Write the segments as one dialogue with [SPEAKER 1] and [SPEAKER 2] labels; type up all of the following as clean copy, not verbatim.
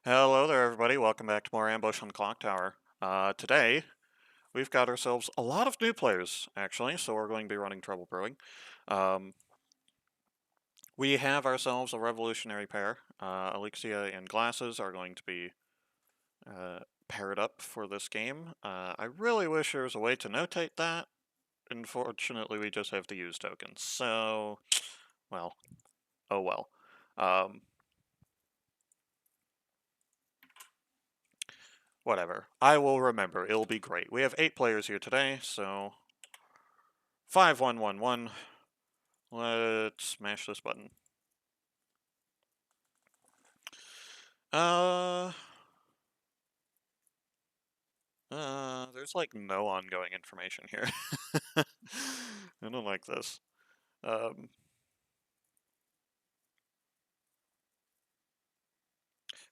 [SPEAKER 1] Hello there, everybody. Welcome back to more Ambush on Clocktower. Today, we've got ourselves a lot of new players, actually, so we're going to be running Trouble Brewing. Um, we have ourselves a revolutionary pair. Alexia and Glasses are going to be uh, paired up for this game. I really wish there was a way to notate that. Unfortunately, we just have to use tokens, so, well, oh well. Um, Whatever. I will remember. It'll be great. We have 8 players here today, so 5111. Let's smash this button. Uh, there's like no ongoing information here. I don't like this. Um,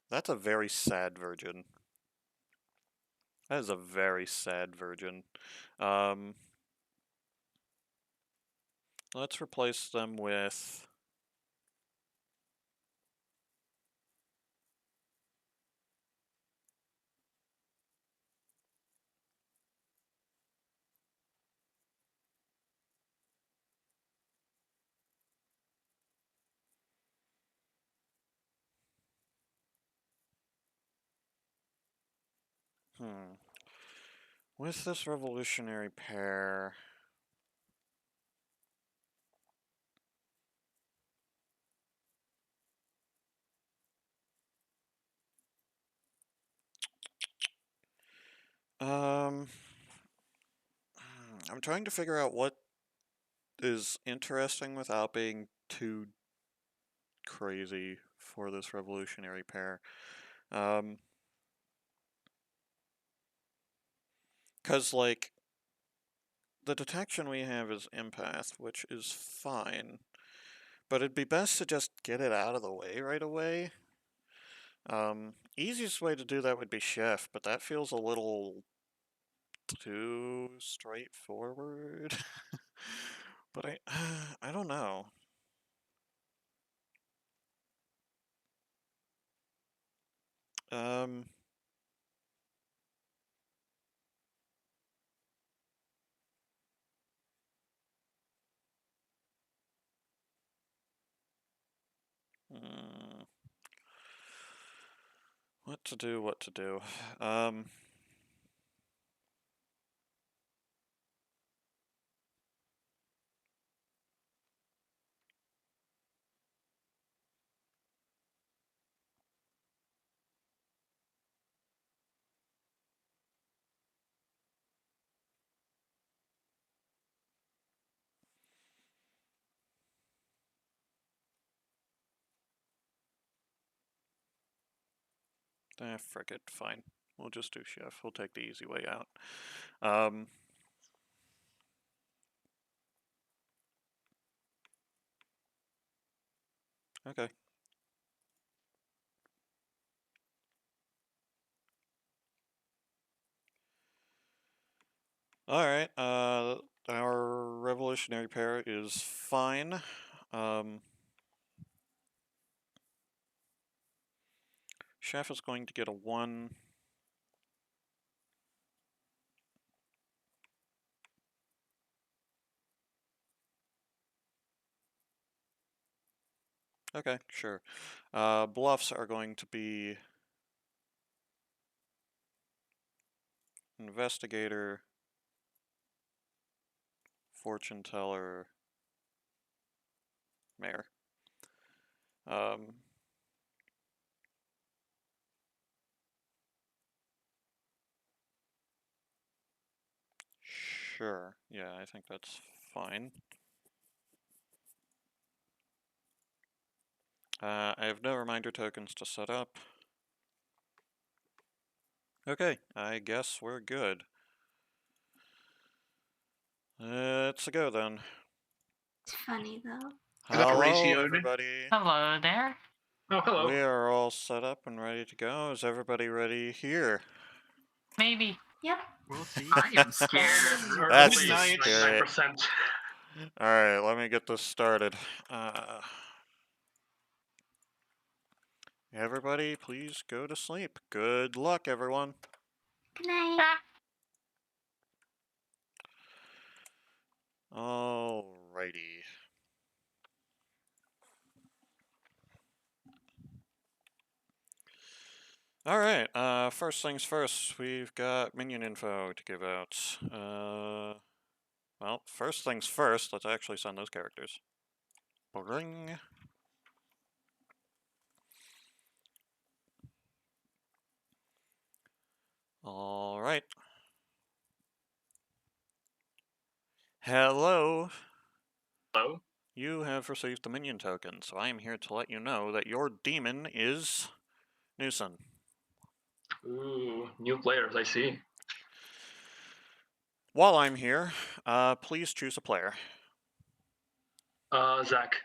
[SPEAKER 1] that's a very sad virgin. That is a very sad virgin. Um, let's replace them with. Hmm. With this revolutionary pair. Um, I'm trying to figure out what is interesting without being too crazy for this revolutionary pair. Cause like the detection we have is empath, which is fine, but it'd be best to just get it out of the way right away. Easiest way to do that would be chef, but that feels a little too straightforward. But I don't know. Um, mm, what to do, what to do. Frick it, fine. We'll just do chef. We'll take the easy way out. Um, okay. Alright, our revolutionary pair is fine. Chef is going to get a 1. Okay, sure. Bluffs are going to be investigator, fortune teller, mayor. Um, sure. Yeah, I think that's fine. I have no reminder tokens to set up. Okay, I guess we're good. Let's go then.
[SPEAKER 2] It's funny though.
[SPEAKER 1] Hello, everybody.
[SPEAKER 3] Hello there.
[SPEAKER 4] Oh, hello.
[SPEAKER 1] We are all set up and ready to go. Is everybody ready here?
[SPEAKER 3] Maybe.
[SPEAKER 2] Yep.
[SPEAKER 4] We'll see.
[SPEAKER 3] I am scared.
[SPEAKER 1] That's the
[SPEAKER 4] Midnight,
[SPEAKER 1] spirit.
[SPEAKER 4] 99%.
[SPEAKER 1] Alright, let me get this started. Everybody, please go to sleep. Good luck, everyone.
[SPEAKER 2] Good night.
[SPEAKER 3] Ah,
[SPEAKER 1] Alrighty. Alright, first things first, we've got minion info to give out. Well, first things first, let's actually send those characters. Bring. Alright. Hello.
[SPEAKER 4] Hello?
[SPEAKER 1] You have received the minion token, so I am here to let you know that your demon is Newson.
[SPEAKER 4] Ooh, new players, I see.
[SPEAKER 1] While I'm here, please choose a player.
[SPEAKER 4] Zach.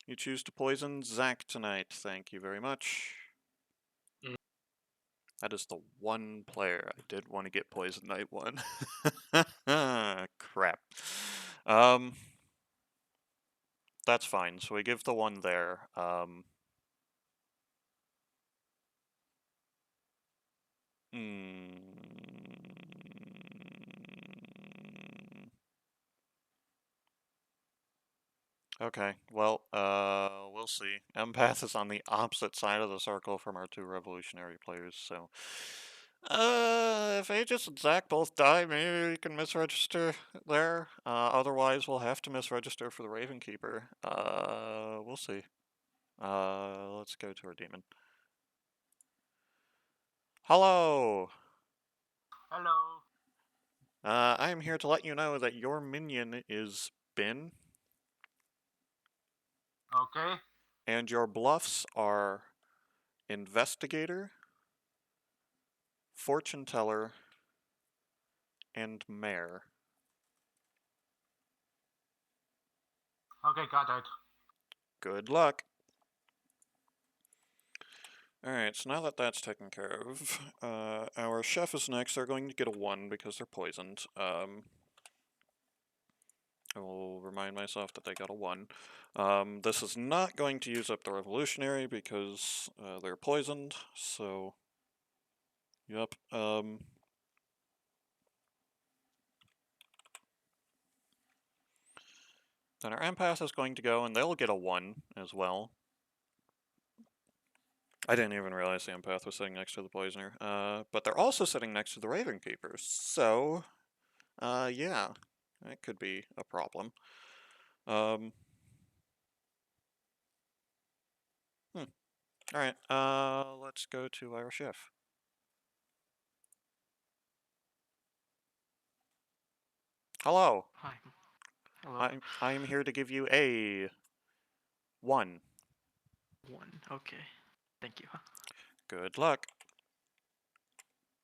[SPEAKER 1] You choose to poison Zach tonight. Thank you very much.
[SPEAKER 4] Mm.
[SPEAKER 1] That is the one player I did want to get poisoned night one. Crap. That's fine. So we give the one there. Okay, well, we'll see. Empath is on the opposite side of the circle from our two revolutionary players, so... if Aegis and Zack both die, maybe we can misregister there. Otherwise, we'll have to misregister for the Raven Keeper. We'll see. Let's go to our demon. Hello!
[SPEAKER 5] Hello.
[SPEAKER 1] I am here to let you know that your minion is Bin,
[SPEAKER 5] Okay.
[SPEAKER 1] and your bluffs are Investigator, Fortune Teller, and Mayor.
[SPEAKER 5] Okay, got it.
[SPEAKER 1] Good luck! Alright, so now that that's taken care of, our chef is next. They're going to get a 1 because they're poisoned. I will remind myself that they got a 1. This is not going to use up the revolutionary because they're poisoned, so... Yep. Then our empath is going to go, and they'll get a 1 as well. I didn't even realize the empath was sitting next to the poisoner. But they're also sitting next to the Raven Keepers, so... yeah. That could be a problem. Alright, let's go to our chef. Hello!
[SPEAKER 5] Hi. Hello.
[SPEAKER 1] I am here to give you a 1.
[SPEAKER 5] 1. Okay. Thank you.
[SPEAKER 1] Good luck.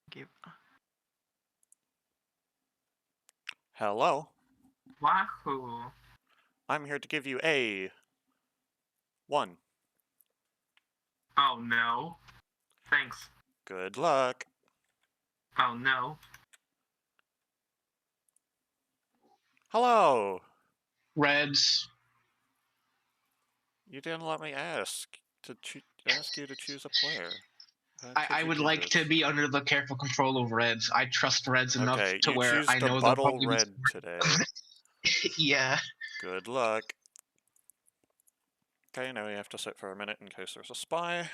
[SPEAKER 5] Give.
[SPEAKER 1] Hello?
[SPEAKER 5] Wahoo.
[SPEAKER 1] I'm here to give you a 1.
[SPEAKER 5] Oh no. Thanks.
[SPEAKER 1] Good luck.
[SPEAKER 5] Oh no.
[SPEAKER 1] Hello!
[SPEAKER 6] Reds.
[SPEAKER 1] You didn't let me ask you to choose a player. How
[SPEAKER 6] I,
[SPEAKER 1] could
[SPEAKER 6] I
[SPEAKER 1] you
[SPEAKER 6] would
[SPEAKER 1] do
[SPEAKER 6] like
[SPEAKER 1] this?
[SPEAKER 6] to be under the careful control of Reds. I trust Reds enough
[SPEAKER 1] Okay,
[SPEAKER 6] to
[SPEAKER 1] you
[SPEAKER 6] where
[SPEAKER 1] choose
[SPEAKER 6] I
[SPEAKER 1] to
[SPEAKER 6] know they'll
[SPEAKER 1] buttle
[SPEAKER 6] probably be.
[SPEAKER 1] red today.
[SPEAKER 6] Yeah.
[SPEAKER 1] Good luck. Okay, now we have to sit for a minute in case there's a spy.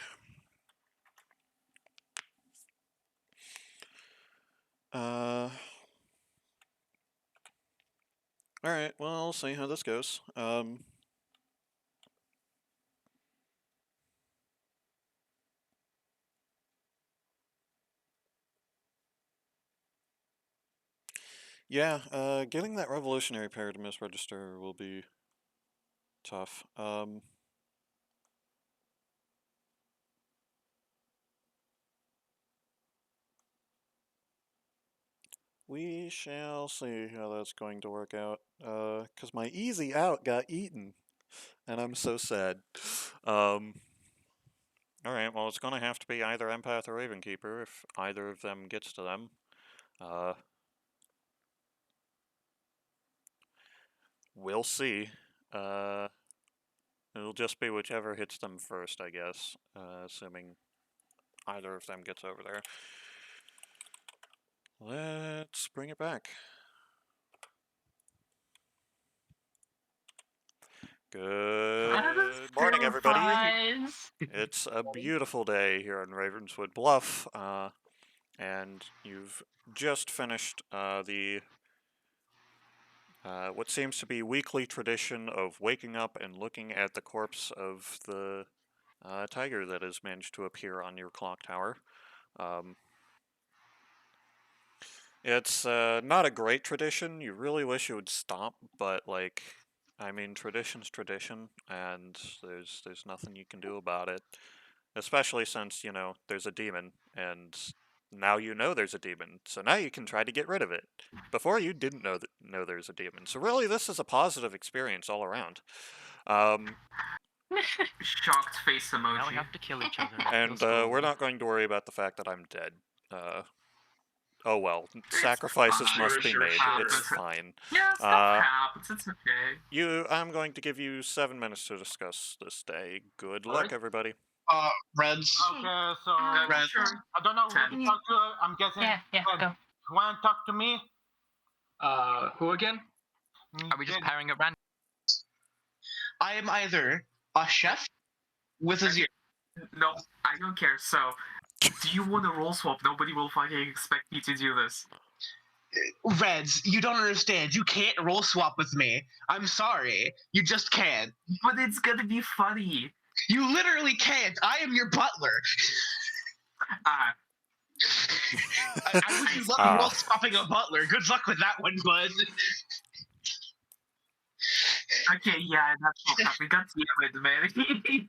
[SPEAKER 1] Alright, well, we'll see how this goes. Yeah, getting that revolutionary pair to misregister will be tough. We shall see how that's going to work out. Because my easy out got eaten, and I'm so sad. Alright, well, it's gonna have to be either Empath or Ravenkeeper if either of them gets to them. We'll see. It'll just be whichever hits them first, I guess, assuming either of them gets over there. Let's bring it back. Good morning, everybody.
[SPEAKER 3] Surprise.
[SPEAKER 1] It's a beautiful day here in Ravenswood Bluff, and you've just finished the what seems to be weekly tradition of waking up and looking at the corpse of the tiger that has managed to appear on your clock tower. It's not a great tradition. You really wish it would stop, but like, I mean, tradition's tradition, and there's nothing you can do about it. Especially since, you know, there's a demon, and now you know there's a demon, so now you can try to get rid of it. Before you didn't know there's a demon, so really this is a positive experience all around.
[SPEAKER 5] Shocked face emoji.
[SPEAKER 7] Now we have to kill each other.
[SPEAKER 1] And we're not going to worry about the fact that I'm dead. Oh well, sacrifices
[SPEAKER 5] fine.
[SPEAKER 1] must be
[SPEAKER 4] Sure,
[SPEAKER 1] made.
[SPEAKER 4] sure.
[SPEAKER 1] It's fine.
[SPEAKER 5] Yeah, stuff happens. It's okay.
[SPEAKER 1] I'm going to give you 7 minutes to discuss this day. Good luck,
[SPEAKER 4] Alright.
[SPEAKER 1] everybody.
[SPEAKER 6] Reds.
[SPEAKER 2] Okay.
[SPEAKER 8] Okay, so
[SPEAKER 6] Red.
[SPEAKER 5] Sure.
[SPEAKER 8] I don't know who
[SPEAKER 5] Ten.
[SPEAKER 8] to talk to. I'm guessing.
[SPEAKER 3] Yeah,
[SPEAKER 8] Red.
[SPEAKER 3] go.
[SPEAKER 8] Want to talk to me?
[SPEAKER 4] Who again?
[SPEAKER 7] Are we just
[SPEAKER 8] Red.
[SPEAKER 7] pairing at random?
[SPEAKER 6] I am either a chef with a 0.
[SPEAKER 5] No, I don't care. So, do you want to roll swap? Nobody will fucking expect me to do this.
[SPEAKER 6] Reds, you don't understand. You can't roll swap with me. I'm sorry. You just can't.
[SPEAKER 5] But it's gonna be funny.
[SPEAKER 6] You literally can't. I am your butler.
[SPEAKER 5] Ah,
[SPEAKER 6] I wish you luck roll swapping a butler. Good luck with that one, bud.
[SPEAKER 5] okay, yeah, that's what happened. God damn it, man.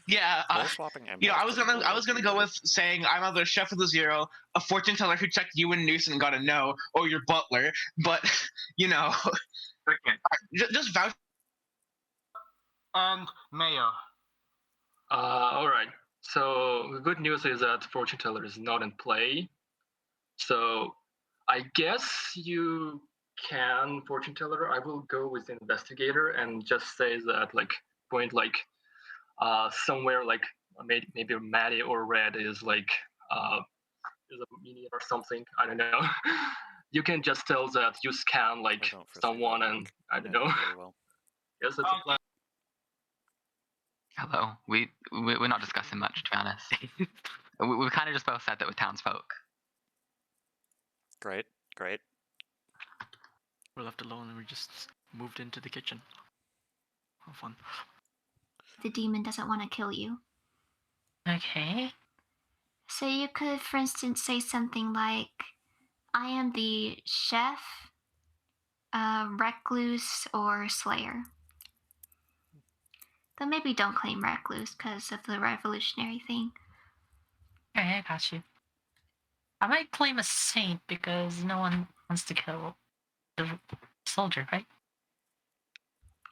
[SPEAKER 6] Yeah.
[SPEAKER 1] Roll swapping and
[SPEAKER 6] You know, I was
[SPEAKER 1] multiple
[SPEAKER 6] gonna go with saying I'm either chef with a 0, a fortune teller who checked you and Noose and got a no, or your butler. But you know,
[SPEAKER 5] Okay.
[SPEAKER 6] just vouch.
[SPEAKER 8] And Mayor.
[SPEAKER 4] Alright. So the good news is that fortune teller is not in play. So I guess you can fortune teller. I will go with investigator and just say that point somewhere maybe Maddie or Red is is a minion or something. I don't know. You can just tell that you scan
[SPEAKER 1] I don't foresee
[SPEAKER 4] someone
[SPEAKER 1] that
[SPEAKER 4] and
[SPEAKER 1] work.
[SPEAKER 4] I don't
[SPEAKER 1] Yeah,
[SPEAKER 4] know.
[SPEAKER 1] very well.
[SPEAKER 4] Yes, that's a plan.
[SPEAKER 7] Hello. We're not discussing much, to be honest. we kind of just both said that we're townsfolk.
[SPEAKER 1] Great, great.
[SPEAKER 9] We're left alone and we just moved into the kitchen. How fun.
[SPEAKER 2] The demon doesn't want to kill you.
[SPEAKER 3] Okay.
[SPEAKER 2] So you could, for instance, say something like, I am the chef, recluse, or slayer. Though maybe don't claim recluse because of the revolutionary thing.
[SPEAKER 3] Okay, I got you. I might claim a saint because no one wants to kill the soldier, right?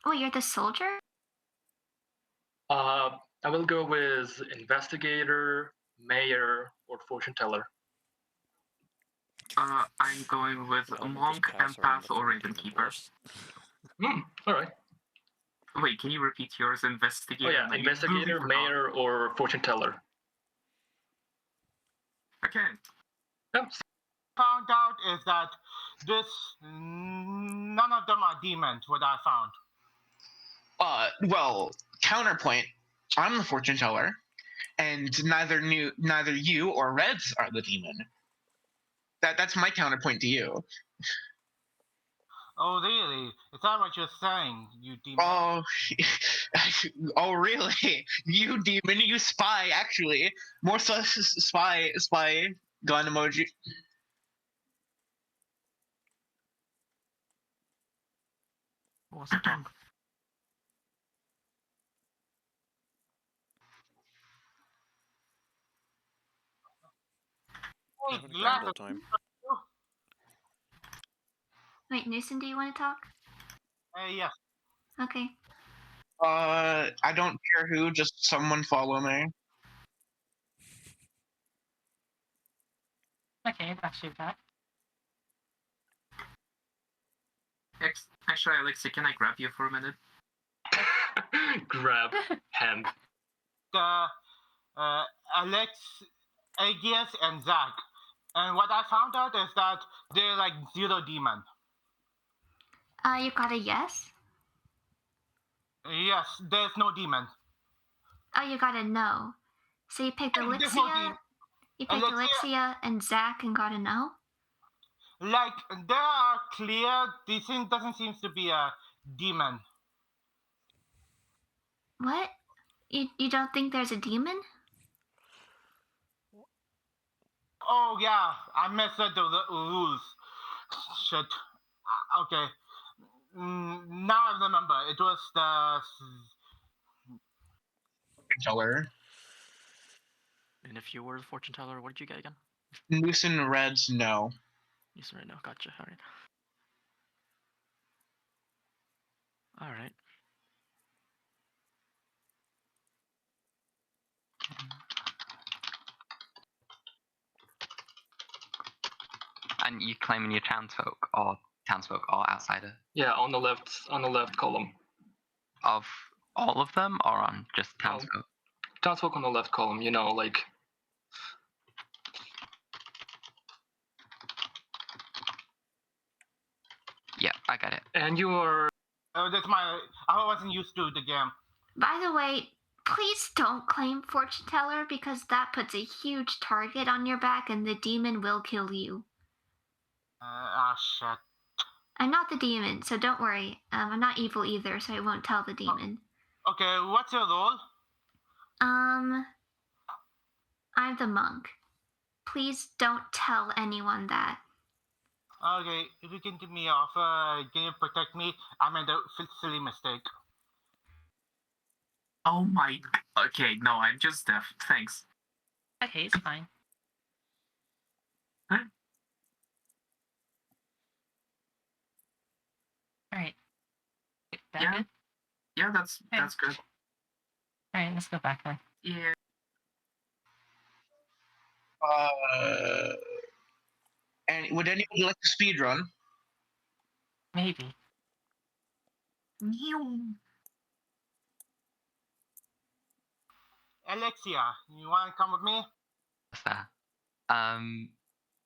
[SPEAKER 2] Oh, you're the soldier?
[SPEAKER 4] I will go with investigator, mayor, or fortune teller.
[SPEAKER 5] I'm going with
[SPEAKER 1] We
[SPEAKER 5] a
[SPEAKER 1] all just
[SPEAKER 5] monk,
[SPEAKER 1] pass around
[SPEAKER 5] empath,
[SPEAKER 1] the
[SPEAKER 5] or
[SPEAKER 1] three
[SPEAKER 5] raven
[SPEAKER 1] demon
[SPEAKER 5] keeper.
[SPEAKER 1] dwarfs.
[SPEAKER 4] Alright.
[SPEAKER 5] Wait, can you repeat yours? Investigator.
[SPEAKER 4] Oh yeah,
[SPEAKER 5] mayor?
[SPEAKER 4] investigator, mayor, or fortune teller.
[SPEAKER 5] Okay.
[SPEAKER 4] Yep.
[SPEAKER 8] Found out is that none of them are demons. What I found.
[SPEAKER 6] Well, counterpoint. I'm the fortune teller, and neither you or Reds are the demon. That's my counterpoint to you.
[SPEAKER 8] Oh really? Is that what you're saying, you demon?
[SPEAKER 6] Oh, oh really? You demon, you spy. Actually, more so spy. Gun emoji.
[SPEAKER 9] Who wants to talk?
[SPEAKER 8] Hey,
[SPEAKER 1] Having a
[SPEAKER 8] the
[SPEAKER 1] grand
[SPEAKER 8] last
[SPEAKER 1] old time.
[SPEAKER 2] Wait, Newsom, do you want to talk?
[SPEAKER 8] yes.
[SPEAKER 2] Okay.
[SPEAKER 6] I don't care who. Just someone follow me.
[SPEAKER 3] Okay, I got you back.
[SPEAKER 5] Actually, Alexi, can I grab you for a minute?
[SPEAKER 4] grab hand.
[SPEAKER 8] Alex, Aegeus, and Zach. And what I found out is that they're like zero demon.
[SPEAKER 2] You got a yes?
[SPEAKER 8] Yes, there's no demon.
[SPEAKER 2] Oh, you got a no. So you picked
[SPEAKER 8] There's no
[SPEAKER 2] Elixia? You picked
[SPEAKER 8] Elixia-
[SPEAKER 2] Elixia and Zach and got a no?
[SPEAKER 8] Like, there are clear, this thing doesn't seem to be a demon.
[SPEAKER 2] What? You don't think there's a demon?
[SPEAKER 8] Oh yeah, I messed up the rules. Shit. Okay. Now I remember. It was the
[SPEAKER 6] Teller.
[SPEAKER 9] And if you were the fortune teller, what did you get again?
[SPEAKER 6] Moose and Reds, no.
[SPEAKER 9] Yes, right now. Gotcha. All right. All right.
[SPEAKER 7] And you claiming your townsfolk or outsider
[SPEAKER 4] Yeah, on the left column.
[SPEAKER 7] of all of them, or on just townsfolk?
[SPEAKER 4] Townsfolk on the left column. You know, like.
[SPEAKER 7] Yeah, I got it.
[SPEAKER 4] And you are.
[SPEAKER 8] that's my. I wasn't used to the game.
[SPEAKER 2] By the way, please don't claim fortune teller because that puts a huge target on your back and the demon will kill you.
[SPEAKER 8] Shit.
[SPEAKER 2] I'm not the demon, so don't worry. I'm not evil either, so I won't tell the demon.
[SPEAKER 8] Okay, what's your role?
[SPEAKER 2] I'm the monk. Please don't tell anyone that.
[SPEAKER 8] Okay, if you can give me off, can you protect me? I made a silly mistake.
[SPEAKER 5] Oh my. Okay, no, I'm just deaf. Thanks.
[SPEAKER 3] Okay, it's fine.
[SPEAKER 5] Huh?
[SPEAKER 3] Alright. That
[SPEAKER 5] Yeah.
[SPEAKER 3] good?
[SPEAKER 5] Yeah, that's good.
[SPEAKER 3] Alright, let's go back then.
[SPEAKER 5] Yeah.
[SPEAKER 6] And would anybody like to speed run?
[SPEAKER 3] Maybe.
[SPEAKER 8] Alexia, you wanna come with me?
[SPEAKER 7] What's that?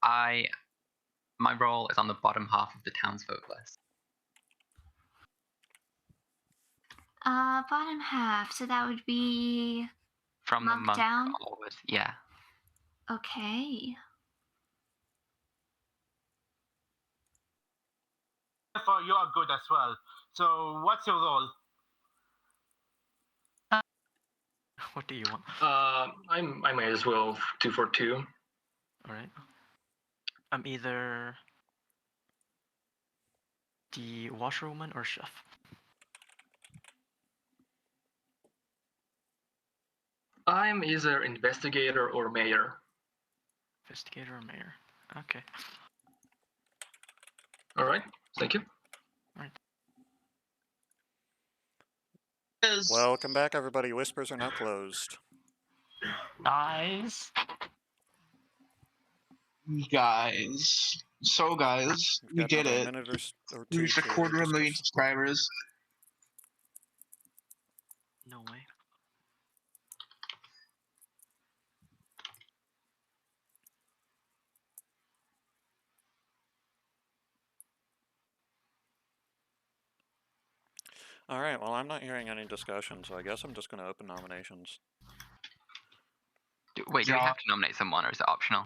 [SPEAKER 7] My role is on the bottom half of the townsfolk list.
[SPEAKER 2] Bottom half, so that would be
[SPEAKER 7] From
[SPEAKER 2] monk
[SPEAKER 7] the monk
[SPEAKER 2] down?
[SPEAKER 7] onwards. Yeah.
[SPEAKER 2] Okay.
[SPEAKER 8] Therefore, you are good as well. So, what's your role?
[SPEAKER 9] What do you want?
[SPEAKER 4] I might as well 2 for 2.
[SPEAKER 9] All right. I'm either the washerwoman or chef.
[SPEAKER 4] I'm either investigator or mayor.
[SPEAKER 9] Investigator or mayor. Okay.
[SPEAKER 4] All right. Thank you.
[SPEAKER 1] Welcome back, everybody. Whispers are now closed.
[SPEAKER 3] Guys.
[SPEAKER 6] Guys. So, guys,
[SPEAKER 1] We've
[SPEAKER 6] we
[SPEAKER 1] got
[SPEAKER 6] did
[SPEAKER 1] another
[SPEAKER 6] it.
[SPEAKER 1] minute or
[SPEAKER 6] We
[SPEAKER 1] two
[SPEAKER 6] reached a
[SPEAKER 1] to
[SPEAKER 6] 250,000
[SPEAKER 1] discuss.
[SPEAKER 6] subscribers.
[SPEAKER 9] No way.
[SPEAKER 1] All right. Well, I'm not hearing any discussion, so I guess I'm just going to open nominations.
[SPEAKER 7] Wait, do we have to nominate someone, or is it optional?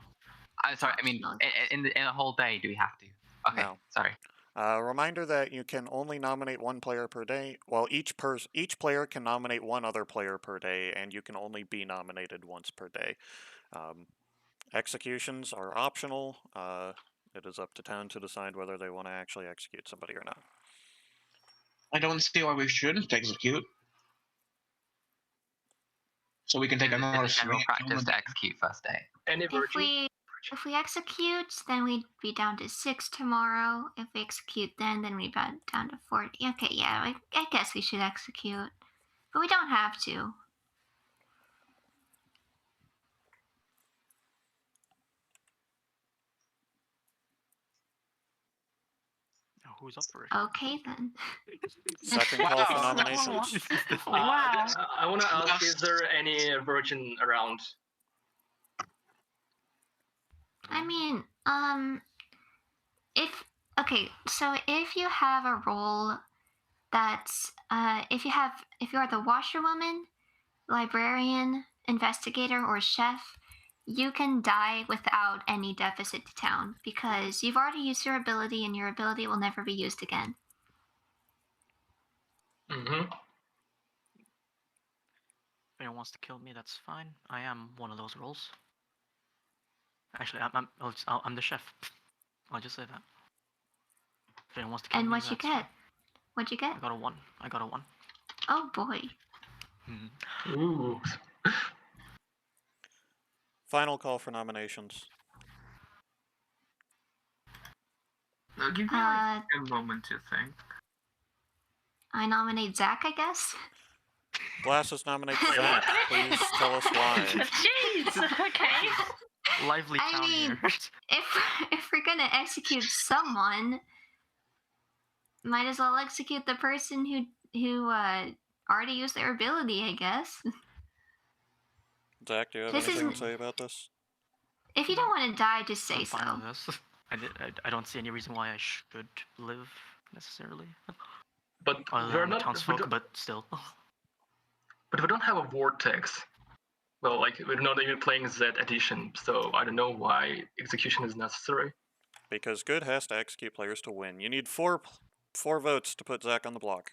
[SPEAKER 7] I'm sorry. I mean,
[SPEAKER 2] optional.
[SPEAKER 7] in a whole day, do we have to? Okay.
[SPEAKER 1] No.
[SPEAKER 7] Sorry.
[SPEAKER 1] Reminder that you can only nominate one player per day. Well, each player can nominate one other player per day, and you can only be nominated once per day. Executions are optional. It is up to town to decide whether they want to actually execute somebody or not.
[SPEAKER 6] I don't see why we shouldn't execute. So we can take another
[SPEAKER 7] It's a general
[SPEAKER 6] swing.
[SPEAKER 7] practice to execute first day.
[SPEAKER 4] Any virtue?
[SPEAKER 2] If we execute, then we'd be down to 6 tomorrow. If we execute then we'd be down to 40. Okay, yeah, I guess we should execute. But we don't have to.
[SPEAKER 9] Now, who's up for it.
[SPEAKER 2] Okay then.
[SPEAKER 1] Second call for
[SPEAKER 6] Wow.
[SPEAKER 1] nominations.
[SPEAKER 3] Wow.
[SPEAKER 4] I want to ask:
[SPEAKER 6] Yes.
[SPEAKER 4] is there any virgin around?
[SPEAKER 2] I mean, if you have a role that's if you are the washerwoman, librarian, investigator, or chef, you can die without any deficit to town because you've already used your ability and your ability will never be used again.
[SPEAKER 4] Mm-hmm.
[SPEAKER 9] If anyone wants to kill me, that's fine. I am one of those roles. Actually, I'm the chef. I'll just say that. If anyone wants to kill
[SPEAKER 2] And
[SPEAKER 9] me,
[SPEAKER 2] what'd you
[SPEAKER 9] that's
[SPEAKER 2] get?
[SPEAKER 9] fine.
[SPEAKER 2] What'd you get?
[SPEAKER 9] I got a 1. I got a 1.
[SPEAKER 2] Oh boy.
[SPEAKER 4] Ooh.
[SPEAKER 1] Final call for nominations.
[SPEAKER 5] I'll give me like a moment to think.
[SPEAKER 2] I nominate Zach, I guess.
[SPEAKER 1] Glasses nominates Zach. Please tell us why.
[SPEAKER 3] Jeez. Okay.
[SPEAKER 9] Lively
[SPEAKER 2] I
[SPEAKER 9] town
[SPEAKER 2] mean-
[SPEAKER 9] here.
[SPEAKER 2] If we're gonna execute someone, might as well execute the person who already used their ability, I guess.
[SPEAKER 1] Zach, do you have
[SPEAKER 2] This
[SPEAKER 1] anything to
[SPEAKER 2] isn't-
[SPEAKER 1] say about this?
[SPEAKER 2] If you don't want to die, just say
[SPEAKER 9] I'm
[SPEAKER 2] so.
[SPEAKER 9] fine with this. I don't see any reason why I should live necessarily.
[SPEAKER 4] But
[SPEAKER 9] Other
[SPEAKER 4] we're
[SPEAKER 9] than the
[SPEAKER 4] not.
[SPEAKER 9] townsfolk, but still.
[SPEAKER 4] But we don't have a vortex. Well, like we're not even playing Z edition, so I don't know why execution is necessary.
[SPEAKER 1] Because good has to execute players to win. You need four votes to put Zach on the block.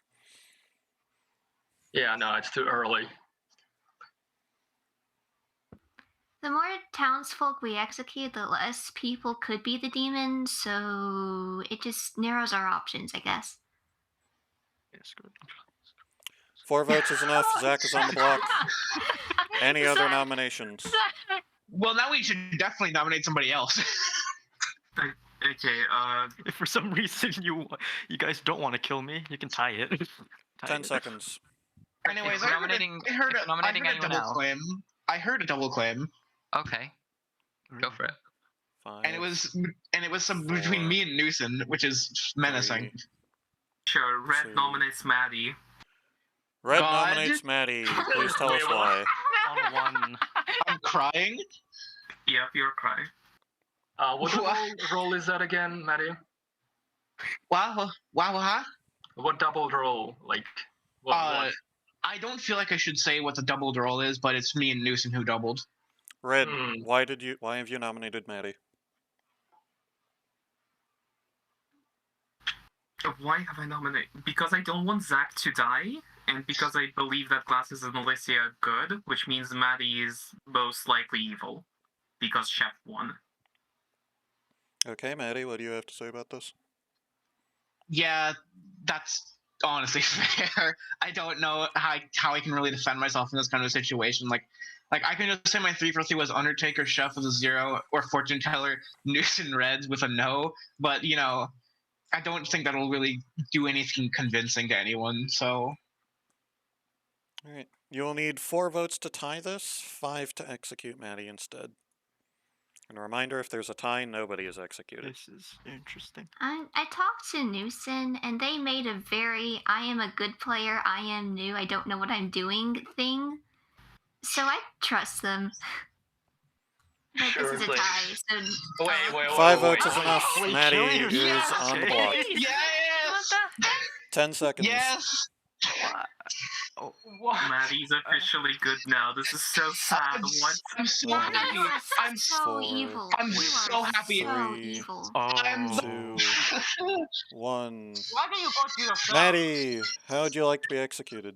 [SPEAKER 4] Yeah, no, it's too early.
[SPEAKER 2] The more townsfolk we execute, the less people could be the demon, so it just narrows our options, I guess.
[SPEAKER 9] Yes, good.
[SPEAKER 1] 4 votes is enough. Zach is on the block. Any other nominations?
[SPEAKER 6] Well, now we should definitely nominate somebody else.
[SPEAKER 5] Okay,
[SPEAKER 9] If for some reason you guys don't want to kill me, you can tie it. Tie
[SPEAKER 1] 10
[SPEAKER 9] it.
[SPEAKER 1] seconds.
[SPEAKER 6] Anyways,
[SPEAKER 7] If
[SPEAKER 6] I
[SPEAKER 7] nominating-
[SPEAKER 6] heard
[SPEAKER 7] if nominating
[SPEAKER 6] a
[SPEAKER 7] anyone
[SPEAKER 6] double
[SPEAKER 7] else.
[SPEAKER 6] claim. I heard a double claim,
[SPEAKER 7] Okay, go for it.
[SPEAKER 1] 5.
[SPEAKER 6] and it was some between
[SPEAKER 1] 4,
[SPEAKER 6] me and Newson, which is menacing.
[SPEAKER 1] 3.
[SPEAKER 5] sure. Red
[SPEAKER 1] 2.
[SPEAKER 5] nominates Maddie.
[SPEAKER 1] Red
[SPEAKER 6] God.
[SPEAKER 1] nominates Maddie. Please tell us
[SPEAKER 4] Wait, what?
[SPEAKER 1] why.
[SPEAKER 9] On 1.
[SPEAKER 6] I'm crying.
[SPEAKER 5] Yep, you're crying.
[SPEAKER 4] What
[SPEAKER 6] What?
[SPEAKER 4] role is that again, Maddie?
[SPEAKER 6] Wow, huh?
[SPEAKER 4] What double role? Like what?
[SPEAKER 6] I don't feel like I should say what the doubled roll is, but it's me and Newson who doubled.
[SPEAKER 1] Red,
[SPEAKER 4] Hmm.
[SPEAKER 1] why have you nominated Maddie?
[SPEAKER 5] Why have I nominated? Because I don't want Zach to die, and because I believe that Glasses and Alicia are good, which means Maddie is most likely evil. Because Chef won.
[SPEAKER 1] Okay, Maddie, what do you have to say about this?
[SPEAKER 6] Yeah, that's honestly fair. I don't know how I can really defend myself in this kind of situation. Like I can just say my 3 for 3 was Undertaker, Chef with a 0, or Fortune Teller, Newson Reds with a no. But I don't think that'll really do anything convincing to anyone. So
[SPEAKER 1] Alright. You will need 4 votes to tie this, 5 to execute Maddie instead. And a reminder, if there's a tie, nobody is executed.
[SPEAKER 9] This is interesting.
[SPEAKER 2] I talked to Newson, and they made a very I am a good player, I am new, I don't know what I'm doing thing. So I trust them. But
[SPEAKER 4] Sure,
[SPEAKER 2] this is a
[SPEAKER 4] like-
[SPEAKER 2] tie, so...
[SPEAKER 4] Wait.
[SPEAKER 1] 5 votes is
[SPEAKER 4] wait.
[SPEAKER 1] enough.
[SPEAKER 9] Wait,
[SPEAKER 1] Maddie
[SPEAKER 9] killing
[SPEAKER 1] is
[SPEAKER 9] yourself?
[SPEAKER 1] on the block.
[SPEAKER 9] Jeez.
[SPEAKER 6] yes,
[SPEAKER 1] 10 seconds.
[SPEAKER 6] yes.
[SPEAKER 9] What? Oh,
[SPEAKER 5] Maddie's officially good now. This is so sad. What?
[SPEAKER 6] I'm so
[SPEAKER 2] Maddie,
[SPEAKER 6] happy.
[SPEAKER 2] you are
[SPEAKER 6] I'm
[SPEAKER 2] so
[SPEAKER 1] 4,
[SPEAKER 2] evil.
[SPEAKER 6] I'm
[SPEAKER 2] You
[SPEAKER 6] so
[SPEAKER 2] are
[SPEAKER 6] happy.
[SPEAKER 2] So
[SPEAKER 1] 3,
[SPEAKER 2] evil.
[SPEAKER 6] I'm
[SPEAKER 9] oh.
[SPEAKER 1] 2, 1.
[SPEAKER 8] Why don't you go to yourself?
[SPEAKER 1] Maddie, how would you like to be executed?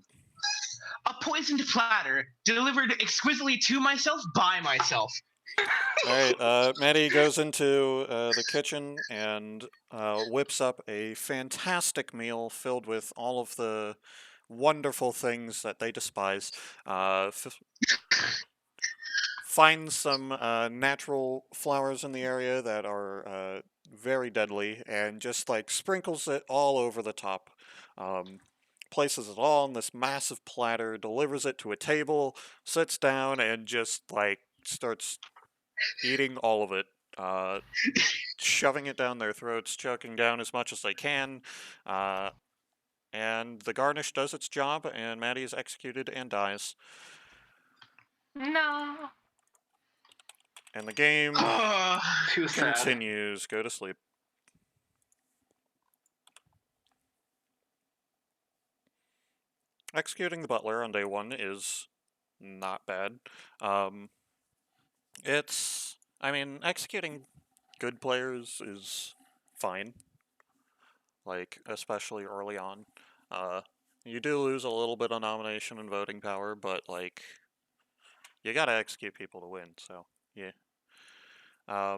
[SPEAKER 6] A poisoned platter delivered exquisitely to myself by myself.
[SPEAKER 1] Alright, Maddie goes into the kitchen and whips up a fantastic meal filled with all of the wonderful things that they despise. Finds some natural flowers in the area that are very deadly and just like sprinkles it all over the top. Places it all on this massive platter, delivers it to a table, sits down, and just like starts eating all of it. shoving it down their throats, choking down as much as they can. And the garnish does its job, and Maddie is executed and dies.
[SPEAKER 3] No.
[SPEAKER 1] And the game
[SPEAKER 4] Too sad.
[SPEAKER 1] continues. Go to sleep. Executing the butler on day 1 is not bad. I mean, executing good players is fine. Like, especially early on. You do lose a little bit of nomination and voting power, but, like, you gotta execute people to win, so, yeah. Uh,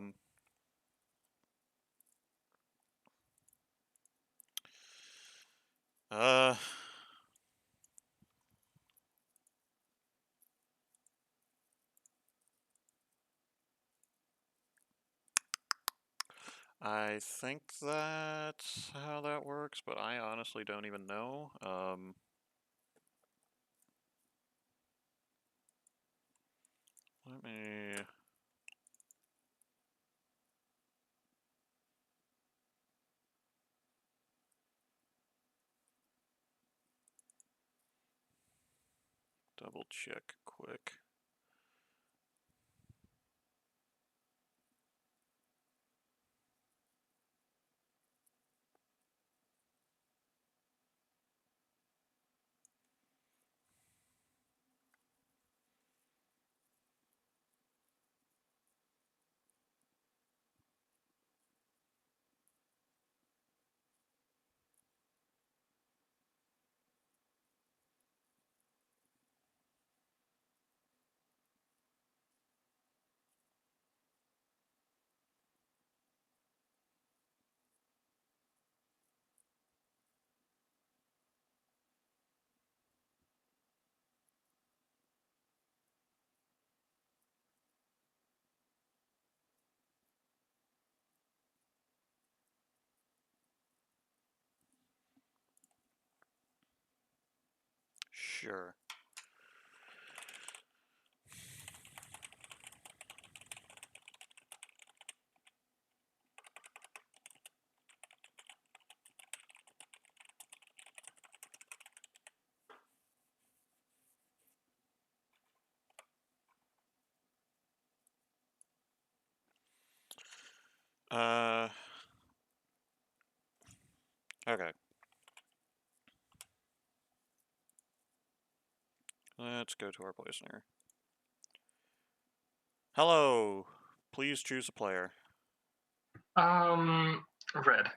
[SPEAKER 1] I think that's how that works, but I honestly don't even know. Let me... double check quick. Sure. Okay. Let's go to our poisoner. Hello. Please choose a player.
[SPEAKER 4] Red.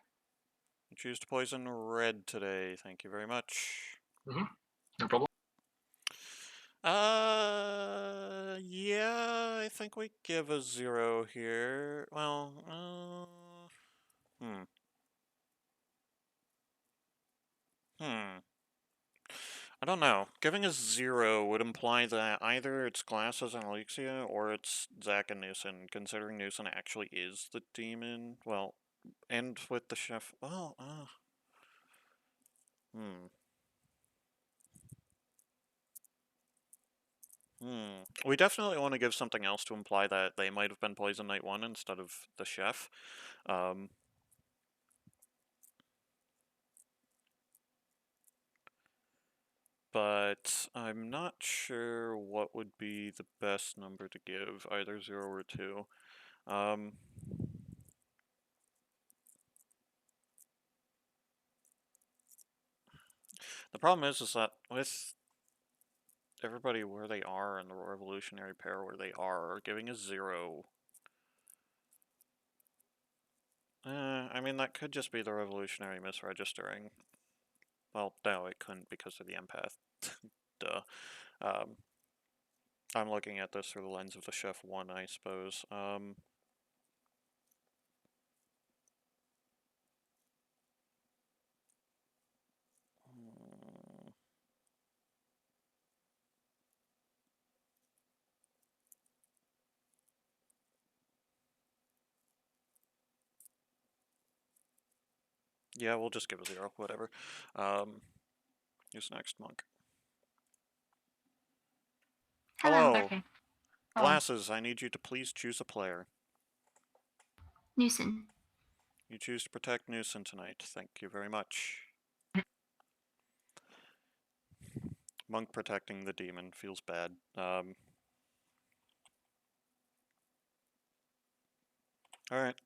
[SPEAKER 1] You choose to poison red today. Thank you very much.
[SPEAKER 4] No problem.
[SPEAKER 1] Yeah, I think we give a 0 here. Well, I don't know. Giving a 0 would imply that either it's Glasses and Alexia or it's Zack and Newson, considering Newson actually is the demon. Well, and with the chef. Well, We definitely want to give something else to imply that they might have been Poison Night 1 instead of the chef. But I'm not sure what would be the best number to give, either 0 or 2. The problem is that with everybody where they are and the revolutionary pair where they are, giving a 0... I mean, that could just be the revolutionary misregistering. Well, no, it couldn't because of the empath. Duh. I'm looking at this through the lens of the Chef 1, I suppose. Yeah, we'll just give a 0, whatever. Who's next, Monk?
[SPEAKER 2] Hello.
[SPEAKER 1] Hello.
[SPEAKER 3] Okay.
[SPEAKER 1] Glasses, I need you to please choose a player.
[SPEAKER 2] Newson.
[SPEAKER 1] You choose to protect Newson tonight. Thank you very much. Monk protecting the demon feels bad. Alright.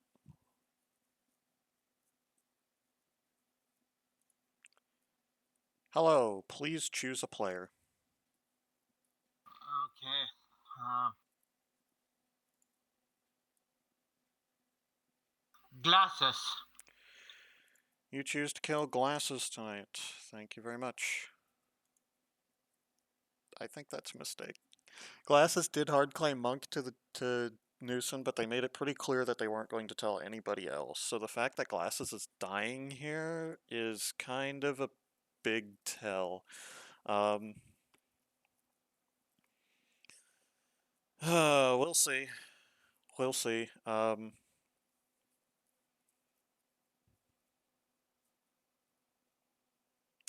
[SPEAKER 1] Hello, please choose a player.
[SPEAKER 8] Okay. Glasses.
[SPEAKER 1] You choose to kill Glasses tonight. Thank you very much. I think that's a mistake. Glasses did hard claim Monk to Newson, but they made it pretty clear that they weren't going to tell anybody else. So the fact that Glasses is dying here is kind of a big tell. We'll see. We'll see.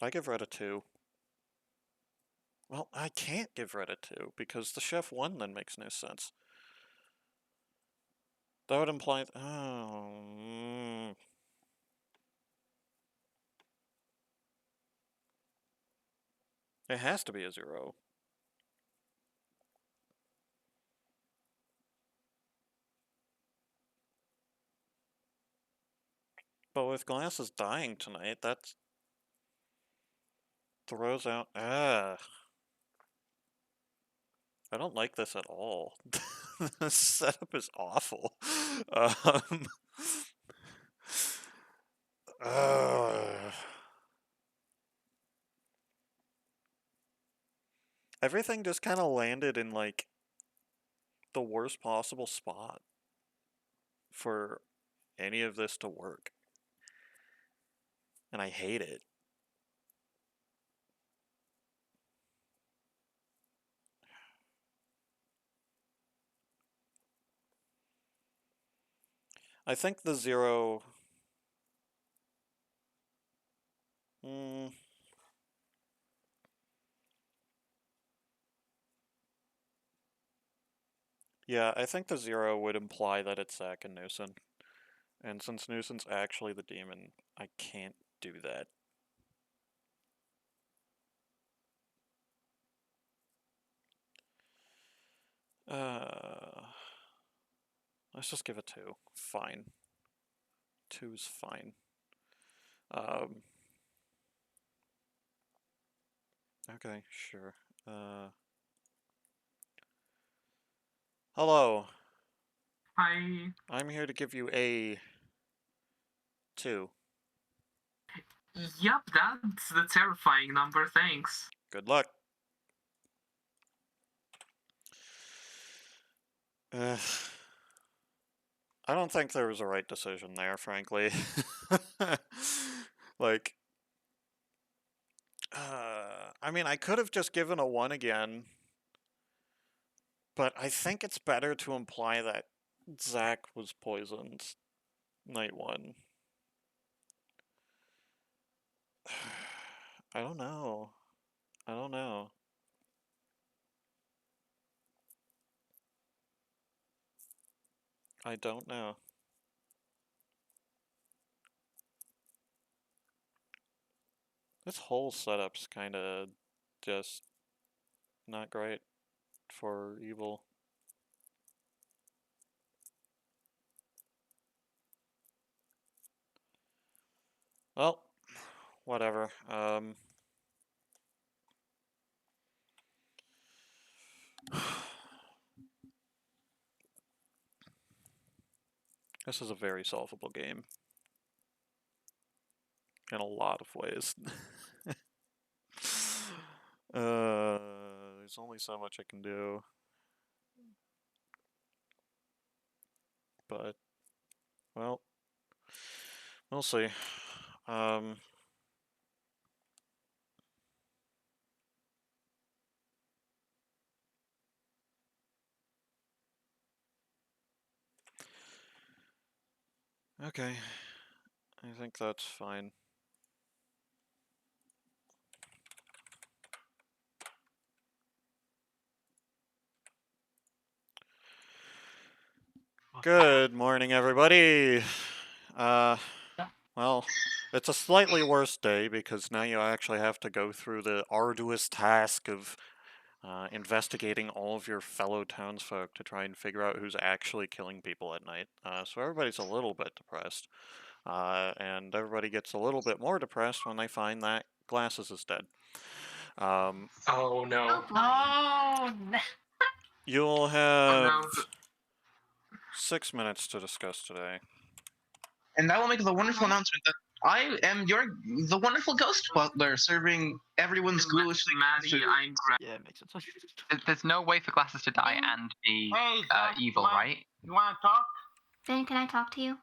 [SPEAKER 1] I give Red a 2. Well, I can't give Red a 2 because the chef won then makes no sense. That would imply... It has to be a 0. But with Glasses dying tonight, that throws out... I don't like this at all. The setup is awful. Everything just kind of landed in, like, the worst possible spot for any of this to work. And I hate it. I think the 0... Yeah, I think the 0 would imply that it's Zack and Newson. And since Newson's actually the demon, I can't do that. Let's just give it 2. Fine. 2's fine. Okay, sure. Hello.
[SPEAKER 5] Hi.
[SPEAKER 1] I'm here to give you a 2.
[SPEAKER 5] Yep, that's the terrifying number, thanks.
[SPEAKER 1] Good luck. I don't think there was a right decision there, frankly. Like, I mean, I could have just given a 1 again, but I think it's better to imply that Zack was poisoned night 1. I don't know. I don't know. I don't know. This whole setup's kinda just not great for evil. Well, whatever. This is a very solvable game. In a lot of ways. There's only so much I can do. But, well, we'll see. Okay. I think that's fine. Good morning, everybody. Well, it's a slightly worse day because now you actually have to go through the arduous task of investigating all of your fellow townsfolk to try and figure out who's actually killing people at night. So everybody's a little bit depressed. And everybody gets a little bit more depressed when they find that Glasses is dead.
[SPEAKER 4] Oh no.
[SPEAKER 2] Oh boy.
[SPEAKER 3] Oh, no.
[SPEAKER 1] You'll have
[SPEAKER 4] no.
[SPEAKER 1] 6 minutes to discuss today.
[SPEAKER 6] And I will make the wonderful announcement that I am the wonderful ghost butler, serving everyone's ghoulishly
[SPEAKER 5] Maddie, I'm
[SPEAKER 9] Yeah, it makes sense.
[SPEAKER 7] There's no way for Glasses to die and be
[SPEAKER 8] Hey, Zach,
[SPEAKER 7] evil, right?
[SPEAKER 8] You want to talk?
[SPEAKER 2] Ben, can I talk to you?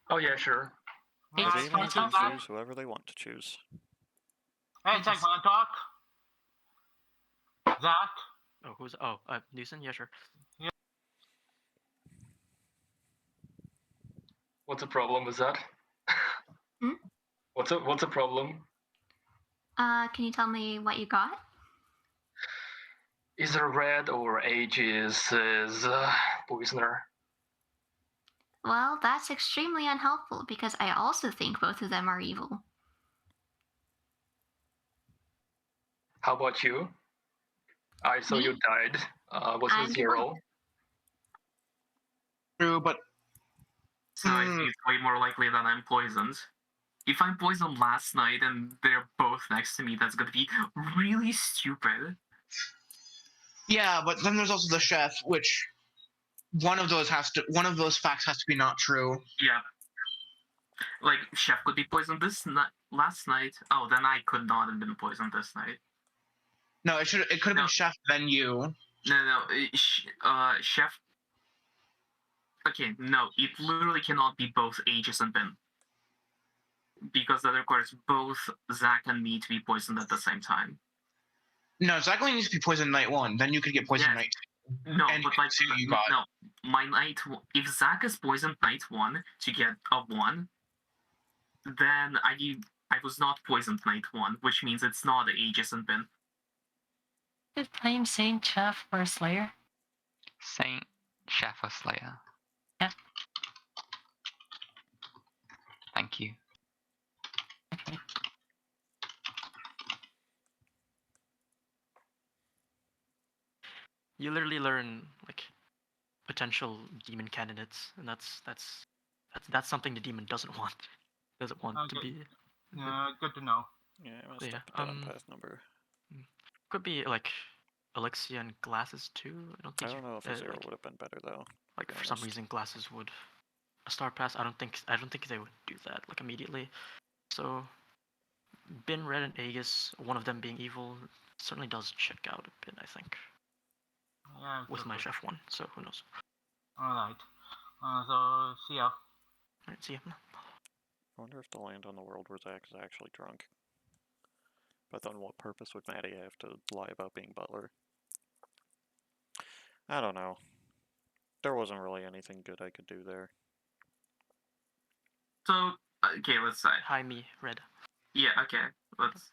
[SPEAKER 4] Oh yeah, sure.
[SPEAKER 1] The
[SPEAKER 3] Hey,
[SPEAKER 1] demons
[SPEAKER 3] Zach,
[SPEAKER 1] can choose whoever they want to choose.
[SPEAKER 8] Hey,
[SPEAKER 3] Hey,
[SPEAKER 8] Zach,
[SPEAKER 3] just-
[SPEAKER 8] want to talk? Zach?
[SPEAKER 9] Oh, who's? Newson? Yeah, sure.
[SPEAKER 4] What's the problem with that?
[SPEAKER 2] Hmm?
[SPEAKER 4] What's the problem?
[SPEAKER 2] Can you tell me what you got?
[SPEAKER 4] Either Red or Aegis is poisoner.
[SPEAKER 2] Well, that's extremely unhelpful because I also think both of them are evil.
[SPEAKER 4] How about you? I saw
[SPEAKER 2] Me?
[SPEAKER 4] you died. Was
[SPEAKER 2] I'm
[SPEAKER 4] it Zero?
[SPEAKER 6] True, but
[SPEAKER 5] So I think it's way more likely that I'm poisoned. If I'm poisoned last night and they're both next to me, that's gonna be really stupid.
[SPEAKER 6] yeah, but then there's also the chef, which one of those facts has to be not true.
[SPEAKER 5] Yeah. Like, Chef could be poisoned last night. Oh, then I could not have been poisoned this night.
[SPEAKER 6] No, it could have
[SPEAKER 5] No.
[SPEAKER 6] been chef then you.
[SPEAKER 5] No, Chef. Okay, no, it literally cannot be both Aegis and Ben. Because that requires both Zach and me to be poisoned at the same time.
[SPEAKER 6] No, Zach only needs to be poisoned night one. Then you could get poisoned
[SPEAKER 5] Yes.
[SPEAKER 6] night two.
[SPEAKER 5] No,
[SPEAKER 6] And
[SPEAKER 5] but like,
[SPEAKER 6] two you got.
[SPEAKER 5] no, my if Zach is poisoned night one to get a 1, then I was not poisoned night 1, which means it's not Aegis and Ben.
[SPEAKER 3] Just claim Saint Chef for Slayer.
[SPEAKER 7] Saint, Chef, or Slayer.
[SPEAKER 3] Yeah.
[SPEAKER 7] Thank you.
[SPEAKER 3] Okay.
[SPEAKER 9] You literally learn like potential demon candidates, and that's something the demon doesn't want. Doesn't want to
[SPEAKER 8] Okay.
[SPEAKER 9] be.
[SPEAKER 8] Good to know.
[SPEAKER 1] Yeah, I messed
[SPEAKER 9] Yeah,
[SPEAKER 1] up the path number.
[SPEAKER 9] Could be like Alexia and Glasses too. I don't
[SPEAKER 1] I
[SPEAKER 9] think.
[SPEAKER 1] don't know if a zero
[SPEAKER 9] like,
[SPEAKER 1] would have been better though.
[SPEAKER 9] like
[SPEAKER 1] be
[SPEAKER 9] for some
[SPEAKER 1] honest.
[SPEAKER 9] reason Glasses would a star pass. I don't think they would do that like immediately. So Bin, Red, and Aegis, one of them being evil, certainly does check out a bit. I think
[SPEAKER 8] Yeah,
[SPEAKER 9] with my
[SPEAKER 8] good.
[SPEAKER 9] chef one. So who knows?
[SPEAKER 8] Alright. So, see ya.
[SPEAKER 9] Alright, see ya.
[SPEAKER 1] I wonder if the land on the world where Zach is actually drunk. But then what purpose would Maddie have to lie about being butler? I don't know. There wasn't really anything good I could do there.
[SPEAKER 5] So, okay, let's say.
[SPEAKER 9] Hi, me, Red.
[SPEAKER 5] Yeah, okay, let's.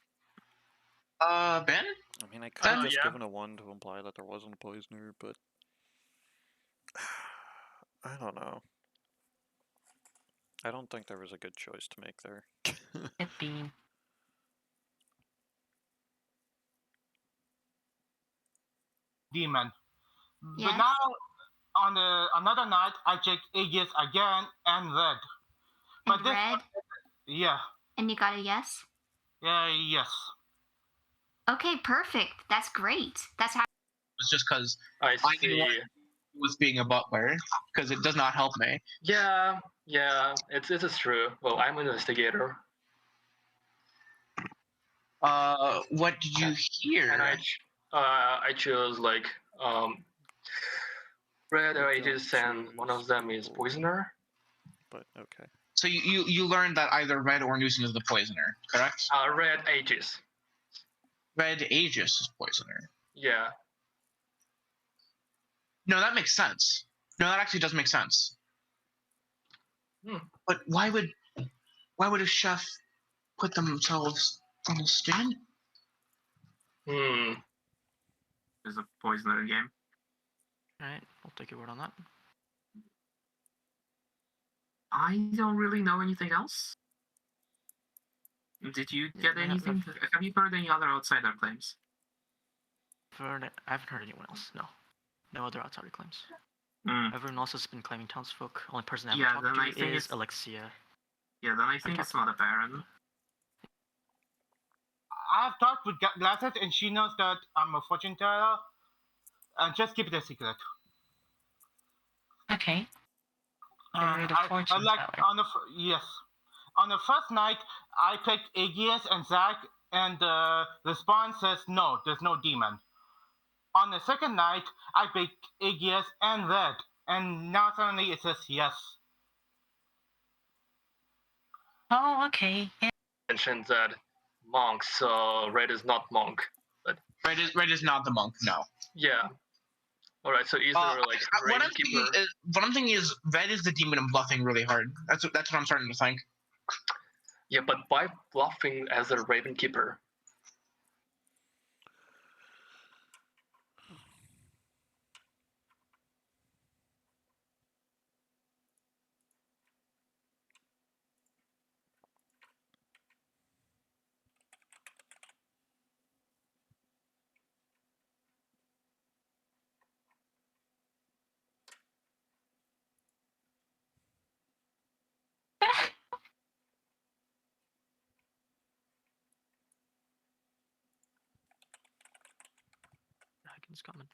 [SPEAKER 6] Ben?
[SPEAKER 1] I mean, I could have just
[SPEAKER 4] yeah.
[SPEAKER 1] given a 1 to imply that there wasn't a poisoner, but I don't know. I don't think there was a good choice to make there.
[SPEAKER 3] Bean.
[SPEAKER 8] Demon.
[SPEAKER 2] Yes?
[SPEAKER 8] But now, on another night, I checked Aegis again and Red. But
[SPEAKER 2] And
[SPEAKER 8] this
[SPEAKER 2] Red?
[SPEAKER 8] one, yeah.
[SPEAKER 2] And you got a yes?
[SPEAKER 8] Yes.
[SPEAKER 2] Okay, perfect. That's great. That's how.
[SPEAKER 6] It's just because
[SPEAKER 4] I
[SPEAKER 6] I didn't
[SPEAKER 4] see.
[SPEAKER 6] want was being a butler because it does not help me.
[SPEAKER 4] Yeah, it is true. Well, I'm an investigator,
[SPEAKER 6] What did you hear?
[SPEAKER 4] and I chose like Red or
[SPEAKER 1] You don't
[SPEAKER 4] Aegis, and one of
[SPEAKER 1] choose
[SPEAKER 4] them is
[SPEAKER 1] people.
[SPEAKER 4] poisoner.
[SPEAKER 1] But okay.
[SPEAKER 6] So you learned that either Red or Newson is the poisoner, correct?
[SPEAKER 4] Red Aegis.
[SPEAKER 6] Red Aegis is poisoner.
[SPEAKER 4] Yeah.
[SPEAKER 6] No, that makes sense. No, that actually does make sense. But why would a chef put themselves on the stand?
[SPEAKER 5] There's a poisoner game.
[SPEAKER 9] Alright, I'll take your word on that.
[SPEAKER 5] I don't really know anything else. Did you get anything? Have you heard any other outsider claims?
[SPEAKER 9] I haven't heard anyone else. No. No other outsider claims.
[SPEAKER 5] Mm.
[SPEAKER 9] Everyone else has been claiming townsfolk. Only person I
[SPEAKER 5] Yeah,
[SPEAKER 9] haven't
[SPEAKER 5] then I
[SPEAKER 9] talked to
[SPEAKER 5] think
[SPEAKER 9] is
[SPEAKER 5] it's-
[SPEAKER 9] Alexia.
[SPEAKER 5] Yeah, then I think it's not a Baron.
[SPEAKER 8] I've talked with Glasses, and she knows that I'm a fortune teller. And just keep it a secret.
[SPEAKER 3] Okay.
[SPEAKER 8] I
[SPEAKER 3] the fortune
[SPEAKER 8] like
[SPEAKER 3] teller.
[SPEAKER 8] yes. On the first night, I picked Aegeus and Zach, and the response says no, there's no demon. On the second night, I picked Aegeus and Red, and now suddenly it says yes.
[SPEAKER 3] Oh, okay. Yeah.
[SPEAKER 4] Mentioned that monk, so Red is not monk.
[SPEAKER 6] Red is not the monk. No.
[SPEAKER 4] Yeah. All right. So either like
[SPEAKER 6] what I'm
[SPEAKER 4] Ravenkeeper.
[SPEAKER 6] thinking is Red is the demon and bluffing really hard. That's what I'm starting to think.
[SPEAKER 4] Yeah, but by bluffing as a Ravenkeeper.
[SPEAKER 9] Dragon's comment.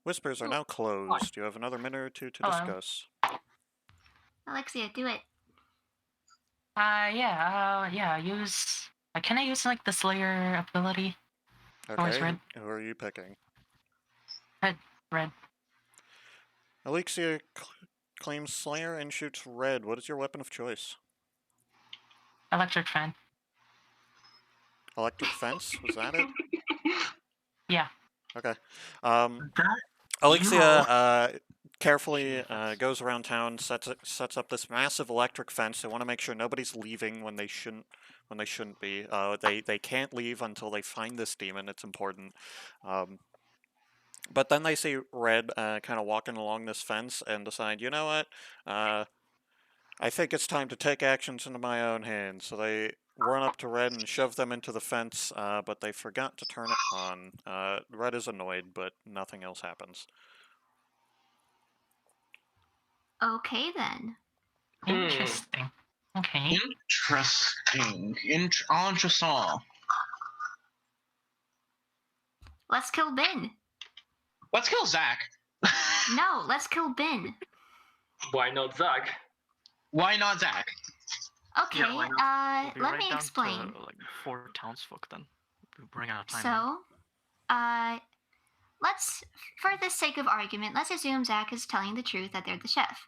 [SPEAKER 1] Whispers are now closed. You have another minute or two to
[SPEAKER 3] Hello.
[SPEAKER 1] discuss.
[SPEAKER 2] Alexia, do it.
[SPEAKER 3] Yeah. Use. Can I use like the Slayer ability?
[SPEAKER 1] Okay,
[SPEAKER 3] Red.
[SPEAKER 1] who are you picking?
[SPEAKER 3] Red.
[SPEAKER 1] Alexia claims Slayer and shoots Red. What is your weapon of choice?
[SPEAKER 3] Electric fan.
[SPEAKER 1] Electric fence? Was that it?
[SPEAKER 3] Yeah.
[SPEAKER 1] Okay.
[SPEAKER 5] That
[SPEAKER 1] Alexia carefully
[SPEAKER 9] Shooting fence.
[SPEAKER 1] goes around town, sets up this massive electric fence. They want to make sure nobody's leaving when they shouldn't be. They can't leave until they find this demon. It's important. But then they see Red kind of walking along this fence and decide, you know what? I think it's time to take actions into my own hands. So they run up to Red and shove them into the fence, but they forgot to turn it on. Red is annoyed, but nothing else happens.
[SPEAKER 2] Okay then.
[SPEAKER 3] Interesting. Okay.
[SPEAKER 6] Interesting. Interesting.
[SPEAKER 2] Let's kill Bin.
[SPEAKER 6] Let's kill Zach.
[SPEAKER 2] No, let's kill Bin.
[SPEAKER 4] Why not Zach?
[SPEAKER 6] Why not Zach?
[SPEAKER 2] Okay,
[SPEAKER 5] Yeah, why
[SPEAKER 9] We'll be
[SPEAKER 2] let
[SPEAKER 9] right
[SPEAKER 2] me
[SPEAKER 9] down
[SPEAKER 2] explain.
[SPEAKER 9] To, like 4 townsfolk then. We're running out of time.
[SPEAKER 2] So, let's, for the sake of argument, let's assume Zach is telling the truth that they're the chef.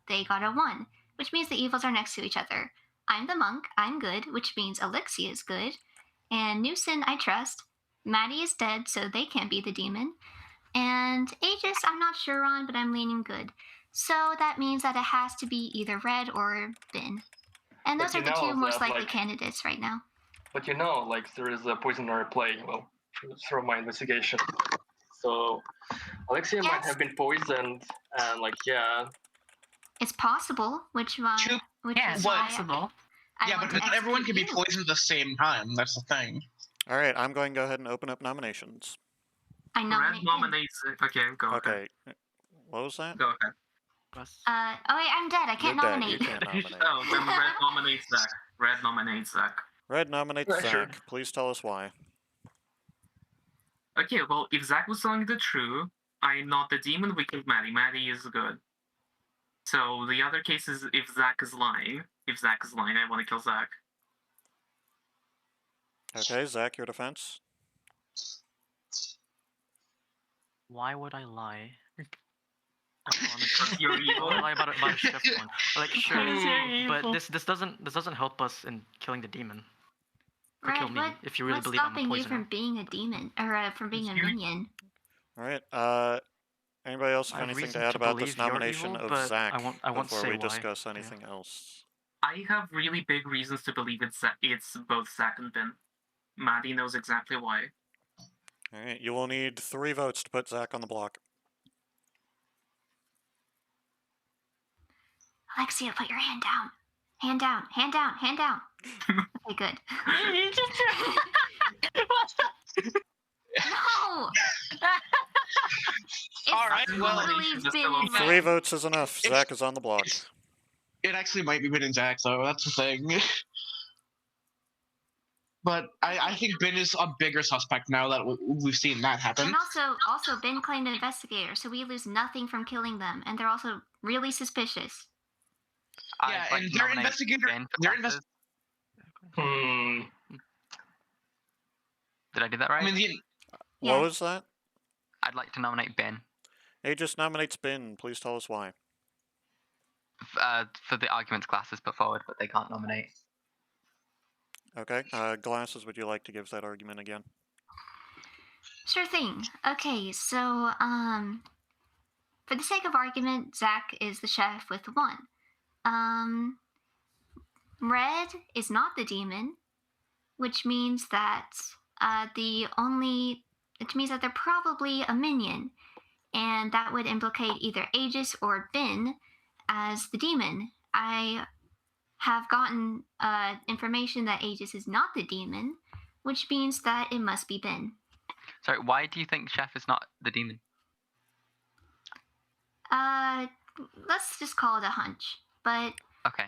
[SPEAKER 2] They got a 1, which means the evils are next to each other. I'm the monk, I'm good, which means Alexia is good. And Newson, I trust. Maddie is dead, so they can't be the demon. And Aegis, I'm not sure on, but I'm leaning good. So that means that it has to be either Red or Bin. And those
[SPEAKER 4] But
[SPEAKER 2] are the two most
[SPEAKER 4] that,
[SPEAKER 2] likely
[SPEAKER 4] like,
[SPEAKER 2] candidates right now.
[SPEAKER 4] But like there is a poisoner play. Well, through my investigation. So Alexia might
[SPEAKER 2] Yes.
[SPEAKER 4] have been poisoned, and
[SPEAKER 2] It's possible, which
[SPEAKER 3] Yeah,
[SPEAKER 2] is
[SPEAKER 3] it's
[SPEAKER 2] why
[SPEAKER 3] possible.
[SPEAKER 2] I
[SPEAKER 6] Yeah,
[SPEAKER 2] want
[SPEAKER 6] but
[SPEAKER 2] to
[SPEAKER 6] not everyone can
[SPEAKER 2] execute
[SPEAKER 6] be
[SPEAKER 2] you.
[SPEAKER 6] poisoned at the same time. That's the thing.
[SPEAKER 1] All right, I'm going to go ahead and open up nominations.
[SPEAKER 2] I
[SPEAKER 5] Red
[SPEAKER 2] nominate Bin.
[SPEAKER 5] nominates. Okay, go ahead.
[SPEAKER 1] Okay, what was that?
[SPEAKER 5] Go ahead.
[SPEAKER 2] Oh wait, I'm dead. I can't
[SPEAKER 1] You're dead.
[SPEAKER 2] nominate.
[SPEAKER 1] You can't nominate.
[SPEAKER 5] Oh, then Red nominates Zach. Red nominates Zach.
[SPEAKER 1] Red nominates
[SPEAKER 4] Yeah, sure.
[SPEAKER 1] Zach. Please tell us why.
[SPEAKER 5] Okay, well, if Zach was telling the truth, I'm not the demon, we killed Maddie. Maddie is good. So the other case is if Zach is lying. If Zach is lying, I want to kill Zach.
[SPEAKER 1] Okay, Zach, your defense.
[SPEAKER 9] Why would I lie? Honestly,
[SPEAKER 5] You're evil.
[SPEAKER 9] why would I lie about a chef one? Like sure, but
[SPEAKER 3] evil.
[SPEAKER 9] this doesn't help us in killing the demon. Or kill
[SPEAKER 2] Red,
[SPEAKER 9] me if you really
[SPEAKER 2] what's
[SPEAKER 9] believe I'm a
[SPEAKER 2] stopping you
[SPEAKER 9] poisoner.
[SPEAKER 2] from being a demon or from being a
[SPEAKER 5] You-
[SPEAKER 2] minion?
[SPEAKER 1] All right. Anybody else
[SPEAKER 9] I
[SPEAKER 1] have
[SPEAKER 9] have
[SPEAKER 1] anything to
[SPEAKER 9] reason
[SPEAKER 1] add
[SPEAKER 9] to
[SPEAKER 1] about this
[SPEAKER 9] believe you're
[SPEAKER 1] nomination
[SPEAKER 9] evil,
[SPEAKER 1] of
[SPEAKER 9] but
[SPEAKER 1] Zach
[SPEAKER 9] I won't
[SPEAKER 1] before
[SPEAKER 9] say
[SPEAKER 1] we
[SPEAKER 9] why.
[SPEAKER 1] discuss
[SPEAKER 9] Yeah.
[SPEAKER 1] anything else?
[SPEAKER 5] I have really big reasons to believe it's both Zach and Ben. Maddie knows exactly why.
[SPEAKER 1] All right, you will need 3 votes to put Zach on the block.
[SPEAKER 2] Alexia, put your hand down. Hand down, hand down, hand down. Okay, good.
[SPEAKER 3] You just
[SPEAKER 2] No!
[SPEAKER 6] All right,
[SPEAKER 2] It's
[SPEAKER 6] well,
[SPEAKER 2] totally
[SPEAKER 5] Just
[SPEAKER 2] been
[SPEAKER 5] alone.
[SPEAKER 2] Zach.
[SPEAKER 1] 3 votes is enough.
[SPEAKER 6] It's-
[SPEAKER 1] Zach is on the block.
[SPEAKER 6] It actually might be Ben and Zach, though. That's the thing. But I think Ben is a bigger suspect now that we've seen that happen.
[SPEAKER 2] And also Ben claimed investigator, so we lose nothing from killing them, and they're also really suspicious.
[SPEAKER 6] Yeah,
[SPEAKER 7] I'd like
[SPEAKER 6] and
[SPEAKER 7] to
[SPEAKER 6] their
[SPEAKER 7] nominate
[SPEAKER 6] investigator.
[SPEAKER 7] Ben for
[SPEAKER 6] Their
[SPEAKER 7] classes. Did I do that right?
[SPEAKER 6] I mean,
[SPEAKER 1] What was that?
[SPEAKER 7] I'd like to nominate Ben
[SPEAKER 1] Aegis nominates Ben. Please tell us why.
[SPEAKER 7] for the arguments classes put forward, but they can't nominate.
[SPEAKER 1] Okay. Glasses, would you like to give that argument again?
[SPEAKER 2] Sure thing. Okay, so for the sake of argument, Zach is the chef with 1. Red is not the demon, which means that which means that they're probably a minion, and that would implicate either Aegis or Ben as the demon. I have gotten information that Aegis is not the demon, which means that it must be Ben.
[SPEAKER 7] Sorry, why do you think Chef is not the demon?
[SPEAKER 2] Let's just call it a hunch. But
[SPEAKER 7] Okay.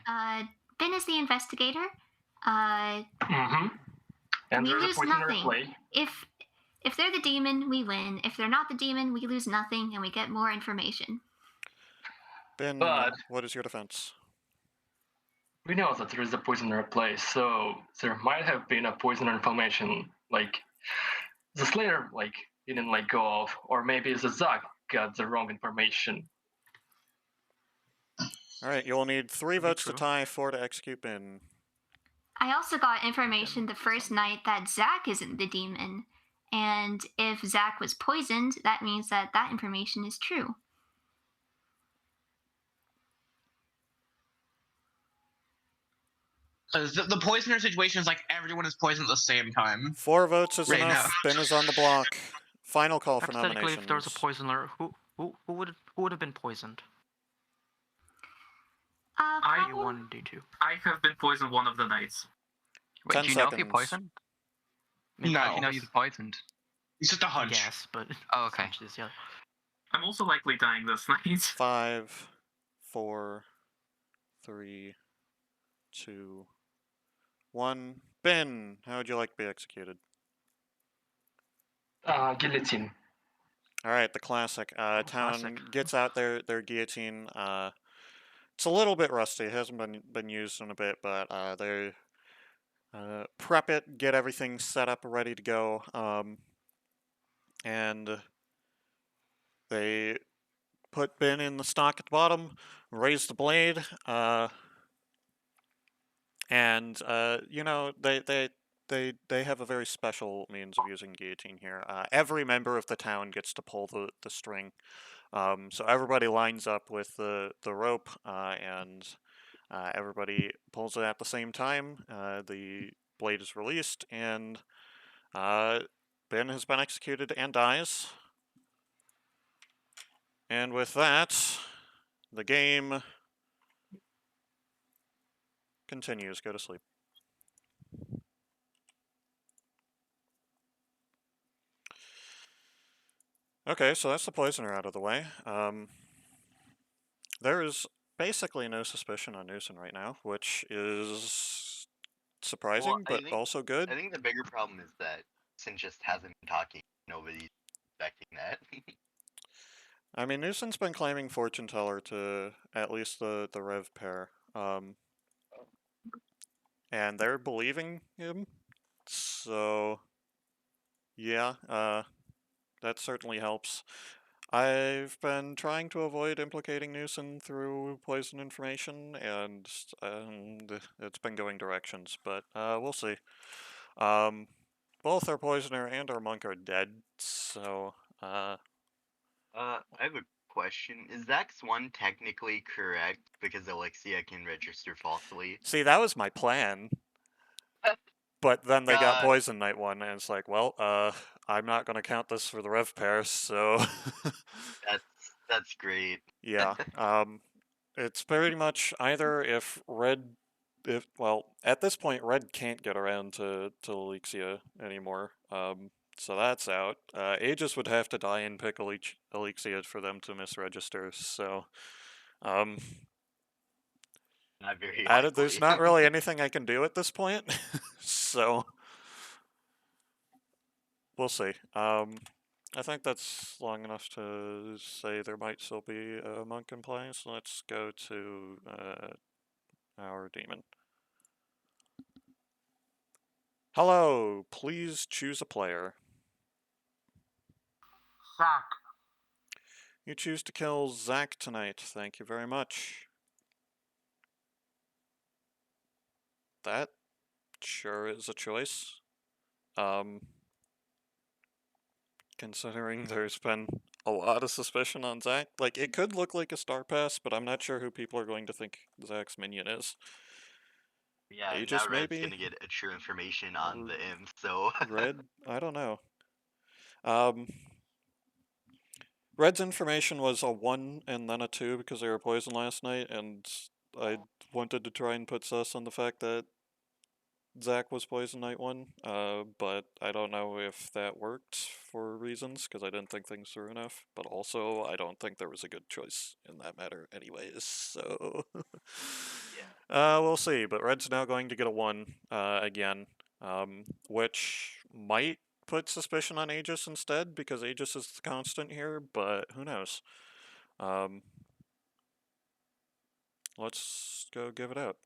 [SPEAKER 2] Ben is the investigator.
[SPEAKER 4] And
[SPEAKER 2] We
[SPEAKER 4] there's a
[SPEAKER 2] lose
[SPEAKER 4] poisoner
[SPEAKER 2] nothing.
[SPEAKER 4] play.
[SPEAKER 2] If they're the demon, we win. If they're not the demon, we lose nothing and we get more information.
[SPEAKER 1] Ben,
[SPEAKER 4] But-
[SPEAKER 1] what is your defense?
[SPEAKER 4] We know that there is a poisoner at play, so there might have been a poisoner information, like the Slayer didn't let go of, or maybe the Zach got the wrong information.
[SPEAKER 1] All right, you'll need 3 votes to
[SPEAKER 9] true.
[SPEAKER 1] tie, 4 to execute Ben.
[SPEAKER 2] I also got information the first night that Zach isn't the demon. And if Zach was poisoned, that means that that information is true.
[SPEAKER 6] the poisoner situation is like everyone is poisoned at the same time.
[SPEAKER 1] 4 votes is
[SPEAKER 6] Right
[SPEAKER 1] enough.
[SPEAKER 6] now.
[SPEAKER 1] Ben is on the block. Final call for
[SPEAKER 9] Hypothetically,
[SPEAKER 1] nominations.
[SPEAKER 9] if there was a poisoner, who would have been poisoned?
[SPEAKER 5] I-
[SPEAKER 9] D1, D2.
[SPEAKER 5] I have been poisoned one of the nights.
[SPEAKER 7] Wait,
[SPEAKER 1] 10
[SPEAKER 7] do you know if you're
[SPEAKER 1] seconds.
[SPEAKER 7] poisoned?
[SPEAKER 9] I mean,
[SPEAKER 6] No.
[SPEAKER 7] How do you know you're poisoned?
[SPEAKER 6] It's just a hunch.
[SPEAKER 9] Yes, but
[SPEAKER 7] Oh, okay.
[SPEAKER 9] hunch is, yeah.
[SPEAKER 5] I'm also likely dying this night.
[SPEAKER 1] 5, 4, 3, 2, 1. Ben, how would you like to be executed?
[SPEAKER 4] Guillotine.
[SPEAKER 1] All right, the classic. Town
[SPEAKER 9] classic.
[SPEAKER 1] gets out their guillotine. It's a little bit rusty. It hasn't been used in a bit, but they prep it, get everything set up, ready to go, and they put Ben in the stock at the bottom, raise the blade, and you know they have a very special means of using guillotine here. Every member of the town gets to pull the string. So everybody lines up with the rope, and everybody pulls it at the same time. The blade is released, and Ben has been executed and dies. And with that, the game continues. Go to sleep. Okay, so that's the poisoner out of the way. There is basically no suspicion on Newson right now, which is surprising,
[SPEAKER 10] I
[SPEAKER 1] but
[SPEAKER 10] think-
[SPEAKER 1] also good.
[SPEAKER 10] I think the bigger problem is that Sin just hasn't been talking. Nobody's expecting that.
[SPEAKER 1] I mean, Newson's been claiming fortune teller to at least the Rev pair, and they're believing him. So, yeah, that certainly helps. I've been trying to avoid implicating Newson through poison information, and it's been going directions, but we'll see. Both our poisoner and our monk are dead, so
[SPEAKER 10] I have a question. Is Zach's one technically correct because Alexia can register falsely?
[SPEAKER 1] see, that was my plan. But then they got
[SPEAKER 10] God.
[SPEAKER 1] poison night 1, and it's like, well, I'm not gonna count this for the Rev pair, so
[SPEAKER 10] That's great.
[SPEAKER 1] yeah. it's pretty much either if at this point red can't get around to Elixia anymore. So that's out. Aegis would have to die and pick Elixia for them to misregister. So,
[SPEAKER 10] Not very
[SPEAKER 1] there's
[SPEAKER 10] likely.
[SPEAKER 1] not really anything I can do at this point. So, we'll see. I think that's long enough to say there might still be a monk in play. So let's go to our demon. Hello, please choose a player.
[SPEAKER 8] Zach.
[SPEAKER 1] You choose to kill Zach tonight. Thank you very much. That sure is a choice. Considering there's been a lot of suspicion on Zach. Like, it could look like a star pass, but I'm not sure who people are going to think Zach's minion is.
[SPEAKER 10] Yeah,
[SPEAKER 1] Aegis,
[SPEAKER 10] now Red's
[SPEAKER 1] maybe?
[SPEAKER 10] gonna get a true information on the imp, so.
[SPEAKER 1] Red? I don't know. Red's information was a 1 and then a 2 because they were poisoned last night, and I wanted to try and put sus on the fact that Zach was poisoned night 1, but I don't know if that worked for reasons, because I didn't think things through enough, but also I don't think there was a good choice in that matter anyways, so... we'll see, but Red's now going to get a 1 again, which might put suspicion on Aegis instead, because Aegis is the constant here, but who knows. Let's go give it out.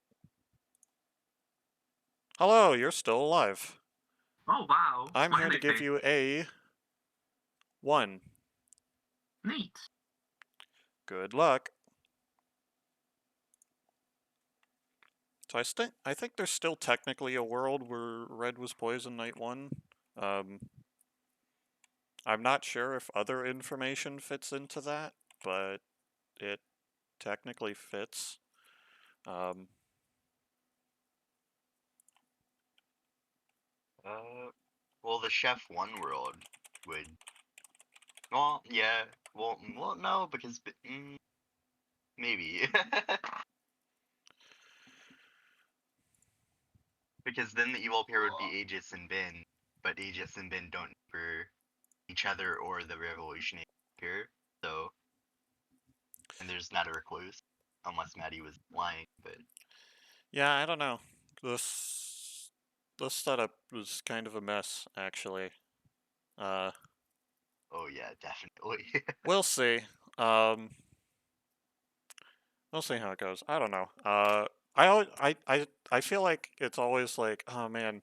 [SPEAKER 1] Hello, you're still alive.
[SPEAKER 5] Oh wow.
[SPEAKER 1] I'm here to
[SPEAKER 5] Smiley
[SPEAKER 1] give
[SPEAKER 5] face.
[SPEAKER 1] you a 1.
[SPEAKER 5] Neat.
[SPEAKER 1] Good luck. So I think there's still technically a world where Red was poisoned night 1. I'm not sure if other information fits into that, but it technically fits.
[SPEAKER 10] Well, the Chef One world would. Well, yeah. Well, no, because maybe. Because then the evil pair would be Aegis and Ben, but Aegis and Ben don't for each other or the revolutionary pair, so. And there's not a recluse, unless Maddie was lying, but.
[SPEAKER 1] Yeah, I don't know. This setup was kind of a mess, actually.
[SPEAKER 10] Oh yeah, definitely.
[SPEAKER 1] We'll see. We'll see how it goes. I don't know. I feel like it's always like, oh man,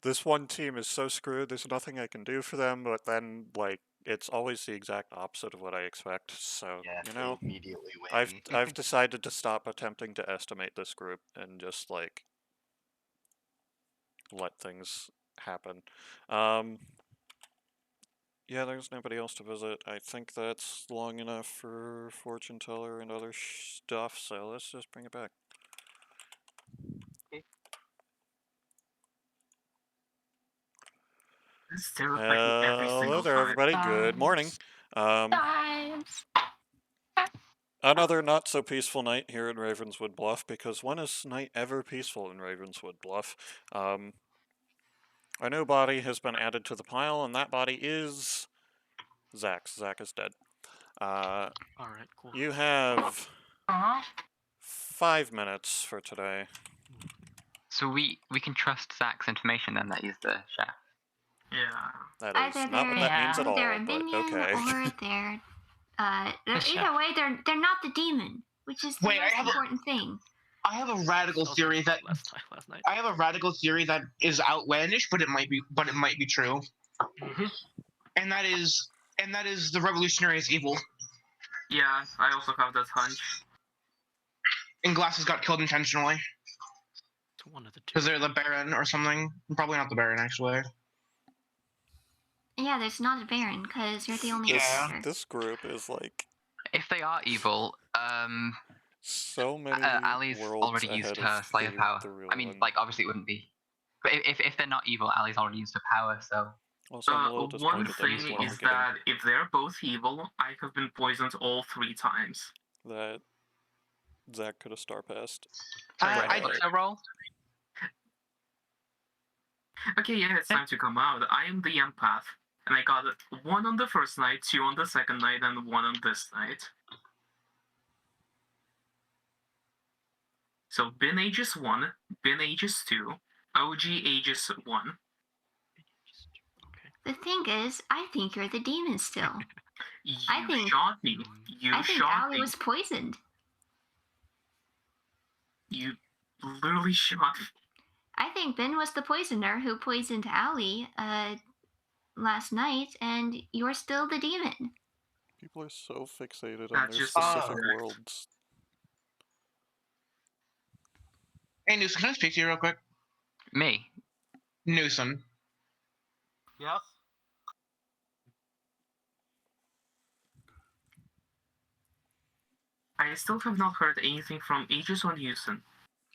[SPEAKER 1] this one team is so screwed. There's nothing I can do for them. But then, like, it's always the exact opposite of what I expect. So
[SPEAKER 10] Yeah,
[SPEAKER 1] you
[SPEAKER 10] they
[SPEAKER 1] know,
[SPEAKER 10] immediately win.
[SPEAKER 1] I've decided to stop attempting to estimate this group and just like let things happen. Yeah, there's nobody else to visit. I think that's long enough for fortune teller and other stuff. So let's just bring it back.
[SPEAKER 5] This terrified me every
[SPEAKER 1] Hello
[SPEAKER 5] single
[SPEAKER 1] there,
[SPEAKER 5] time.
[SPEAKER 1] everybody. Good morning.
[SPEAKER 3] Times.
[SPEAKER 1] Another not so peaceful night here in Ravenswood Bluff, because when is night ever peaceful in Ravenswood Bluff? A new body has been added to the pile, and that body is Zach. Zach is dead.
[SPEAKER 9] Alright, cool.
[SPEAKER 1] You have 5 minutes for today.
[SPEAKER 7] So we can trust Zach's information then that he's the chef.
[SPEAKER 5] Yeah.
[SPEAKER 1] That is
[SPEAKER 2] Either
[SPEAKER 1] not what that means at all,
[SPEAKER 2] they're a
[SPEAKER 1] but
[SPEAKER 2] minion
[SPEAKER 1] okay.
[SPEAKER 2] or they're
[SPEAKER 3] chef.
[SPEAKER 2] either way they're not the demon, which is the
[SPEAKER 6] Wait, I
[SPEAKER 2] most
[SPEAKER 6] have a-
[SPEAKER 2] important thing.
[SPEAKER 6] I have a radical
[SPEAKER 9] That was
[SPEAKER 6] theory that
[SPEAKER 9] last night.
[SPEAKER 6] I have a radical theory that is outlandish, but it might be true. And that is the revolutionary is evil.
[SPEAKER 5] Yeah, I also have that hunch.
[SPEAKER 6] And Glasses got killed intentionally
[SPEAKER 9] It's one of the two.
[SPEAKER 6] because they're the Baron or something. Probably not the Baron actually.
[SPEAKER 2] Yeah, there's not a Baron because you're the only
[SPEAKER 6] Yeah.
[SPEAKER 2] sister.
[SPEAKER 1] This group is like
[SPEAKER 7] If they are evil,
[SPEAKER 1] so many
[SPEAKER 7] Ali's
[SPEAKER 1] worlds
[SPEAKER 7] already used
[SPEAKER 1] ahead
[SPEAKER 7] her
[SPEAKER 1] of
[SPEAKER 7] Slayer power.
[SPEAKER 1] the real
[SPEAKER 7] I mean,
[SPEAKER 1] one.
[SPEAKER 7] like obviously it wouldn't be. But if they're not evil, Ali's already used her power, so.
[SPEAKER 1] Also, I'm a little
[SPEAKER 5] One
[SPEAKER 1] disappointed
[SPEAKER 5] thing
[SPEAKER 1] that people
[SPEAKER 5] is
[SPEAKER 1] aren't getting...
[SPEAKER 5] that if they're both evil, I have been poisoned all 3 times.
[SPEAKER 1] that Zach could have star passed.
[SPEAKER 6] I
[SPEAKER 5] What's
[SPEAKER 1] Uh,
[SPEAKER 5] the roll? Okay, yeah, it's time to come out. I am the empath, and I got 1 on the first night, 2 on the second night, and 1 on this night. So Bin ages 1, Bin ages 2, OG ages 1.
[SPEAKER 2] The thing is, I think you're the demon still.
[SPEAKER 5] You
[SPEAKER 2] I think-
[SPEAKER 5] shot me. You
[SPEAKER 2] I think
[SPEAKER 5] shot
[SPEAKER 2] Ali
[SPEAKER 5] me.
[SPEAKER 2] was poisoned.
[SPEAKER 5] You literally shot me.
[SPEAKER 2] I think Ben was the poisoner who poisoned Ali last night, and you're still the demon.
[SPEAKER 1] people are so fixated on
[SPEAKER 5] That's
[SPEAKER 1] their
[SPEAKER 5] just
[SPEAKER 1] specific
[SPEAKER 5] incorrect.
[SPEAKER 1] worlds.
[SPEAKER 6] Hey, Newsom, can I speak to you real quick?
[SPEAKER 7] Me.
[SPEAKER 6] Newsom.
[SPEAKER 8] Yes?
[SPEAKER 5] I still have not heard anything from Aegis or Houston.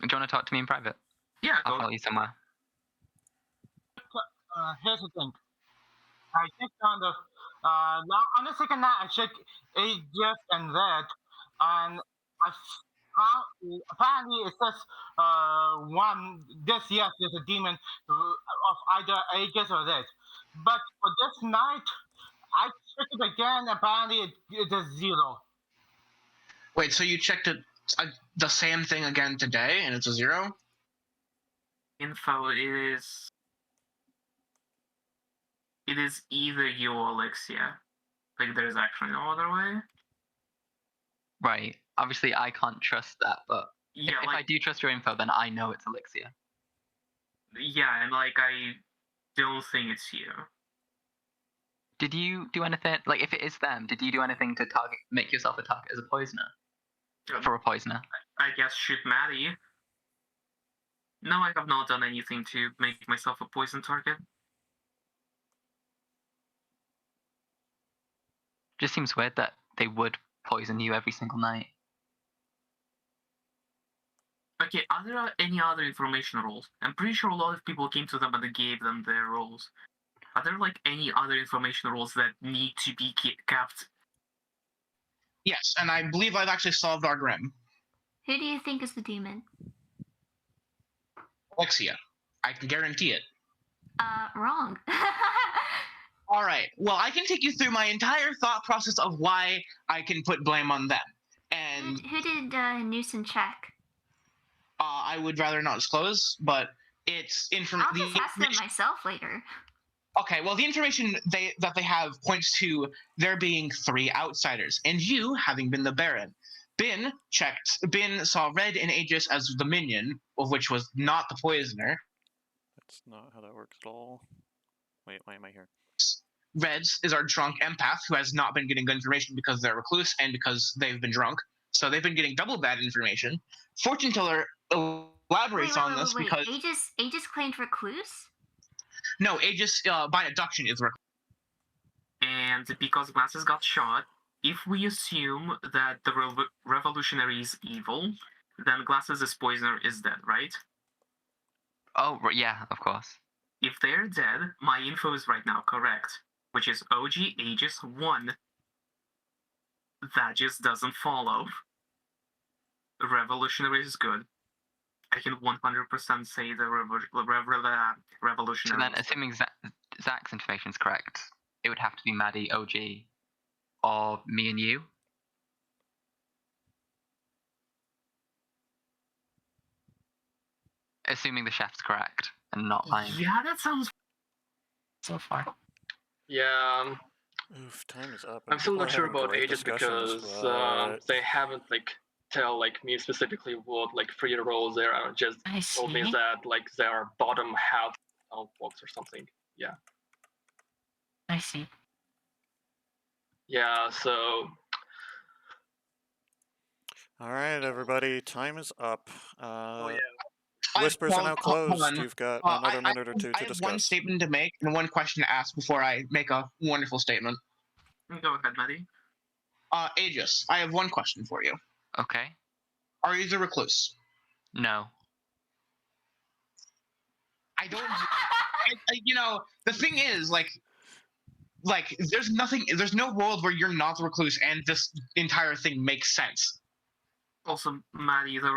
[SPEAKER 7] Do you want to talk to me in private?
[SPEAKER 5] Yeah,
[SPEAKER 7] I'll
[SPEAKER 5] go.
[SPEAKER 7] follow you somewhere.
[SPEAKER 8] Here's the thing. I checked on the on the second night. I checked AGS and Red, and I found apparently it says one. Yes, there's a demon of either AGS or Red. But for this night, I checked it again. Apparently, it is 0.
[SPEAKER 6] Wait, so you checked it the same thing again today, and it's a 0?
[SPEAKER 5] Info is. It is either you or Alexia. Like, there's actually no other way.
[SPEAKER 7] Right. Obviously, I can't trust that, but
[SPEAKER 5] Yeah,
[SPEAKER 7] if I do trust your info, then I know it's Elixir.
[SPEAKER 5] Yeah, and like I don't think it's you.
[SPEAKER 7] Did you do anything? Like, if it is them, did you do anything to make yourself a target as a poisoner? For a poisoner?
[SPEAKER 5] I guess shoot Maddie. No, I have not done anything to make myself a poison target.
[SPEAKER 7] Just seems weird that they would poison you every single night.
[SPEAKER 5] Okay, are there any other information roles? I'm pretty sure a lot of people came to them and they gave them their roles. Are there like any other information roles that need to be kept?
[SPEAKER 6] Yes, and I believe I've actually solved our grim.
[SPEAKER 2] Who do you think is the demon?
[SPEAKER 6] Alexia. I can guarantee it.
[SPEAKER 2] Wrong.
[SPEAKER 6] All right. Well, I can take you through my entire thought process of why I can put blame on them. And
[SPEAKER 2] Who did Newsom check?
[SPEAKER 6] I would rather not disclose, but it's
[SPEAKER 2] I'll just ask them myself later.
[SPEAKER 6] Okay, well, the information that they have points to there being 3 outsiders, and you having been the Baron. Bin saw Red and Aegis as the minion, of which was not the poisoner.
[SPEAKER 1] That's not how that works at all. Wait, why am I here?
[SPEAKER 6] Reds is our drunk empath who has not been getting good information because they're recluse and because they've been drunk. So they've been getting double bad information. Fortune teller elaborates on this because
[SPEAKER 2] Aegis claimed recluse?
[SPEAKER 6] No, Aegis by abduction is recluse.
[SPEAKER 5] And because Glasses got shot, if we assume that the revolutionary is evil, then Glasses' poisoner is dead, right?
[SPEAKER 7] Oh, yeah, of course.
[SPEAKER 5] If they're dead, my info is right now correct, which is OG Aegis 1. That just doesn't follow. Revolutionary is good. I can 100% say the revolutionary.
[SPEAKER 7] So then, assuming Zach's information is correct, it would have to be Maddie, OG, or me and you. Assuming the chef's correct and not lying.
[SPEAKER 5] Yeah, that sounds so far.
[SPEAKER 4] Yeah,
[SPEAKER 1] Oof, time is up.
[SPEAKER 4] I'm still
[SPEAKER 1] People are
[SPEAKER 4] not sure
[SPEAKER 1] having
[SPEAKER 4] about
[SPEAKER 1] great
[SPEAKER 4] Aegis
[SPEAKER 1] discussions,
[SPEAKER 4] because
[SPEAKER 1] but
[SPEAKER 4] they haven't tell me specifically what free roles there are. Just
[SPEAKER 3] I
[SPEAKER 4] told me
[SPEAKER 3] see.
[SPEAKER 4] that they are bottom half outbox or something. Yeah.
[SPEAKER 3] I see.
[SPEAKER 4] Yeah. So
[SPEAKER 1] all right, everybody, time is up.
[SPEAKER 4] yeah.
[SPEAKER 1] Whispers are now
[SPEAKER 6] Hold
[SPEAKER 1] closed.
[SPEAKER 6] on.
[SPEAKER 1] You've got another minute or two
[SPEAKER 6] I
[SPEAKER 1] to
[SPEAKER 6] have
[SPEAKER 1] discuss.
[SPEAKER 6] one statement to make and one question to ask before I make a wonderful statement.
[SPEAKER 5] Go ahead, Maddie.
[SPEAKER 6] Aegis, I have one question for you.
[SPEAKER 7] Okay.
[SPEAKER 6] Are you the recluse?
[SPEAKER 7] No.
[SPEAKER 6] I don't. The thing is, like there's no world where you're not the recluse and this entire thing makes sense.
[SPEAKER 5] Also, Maddie, the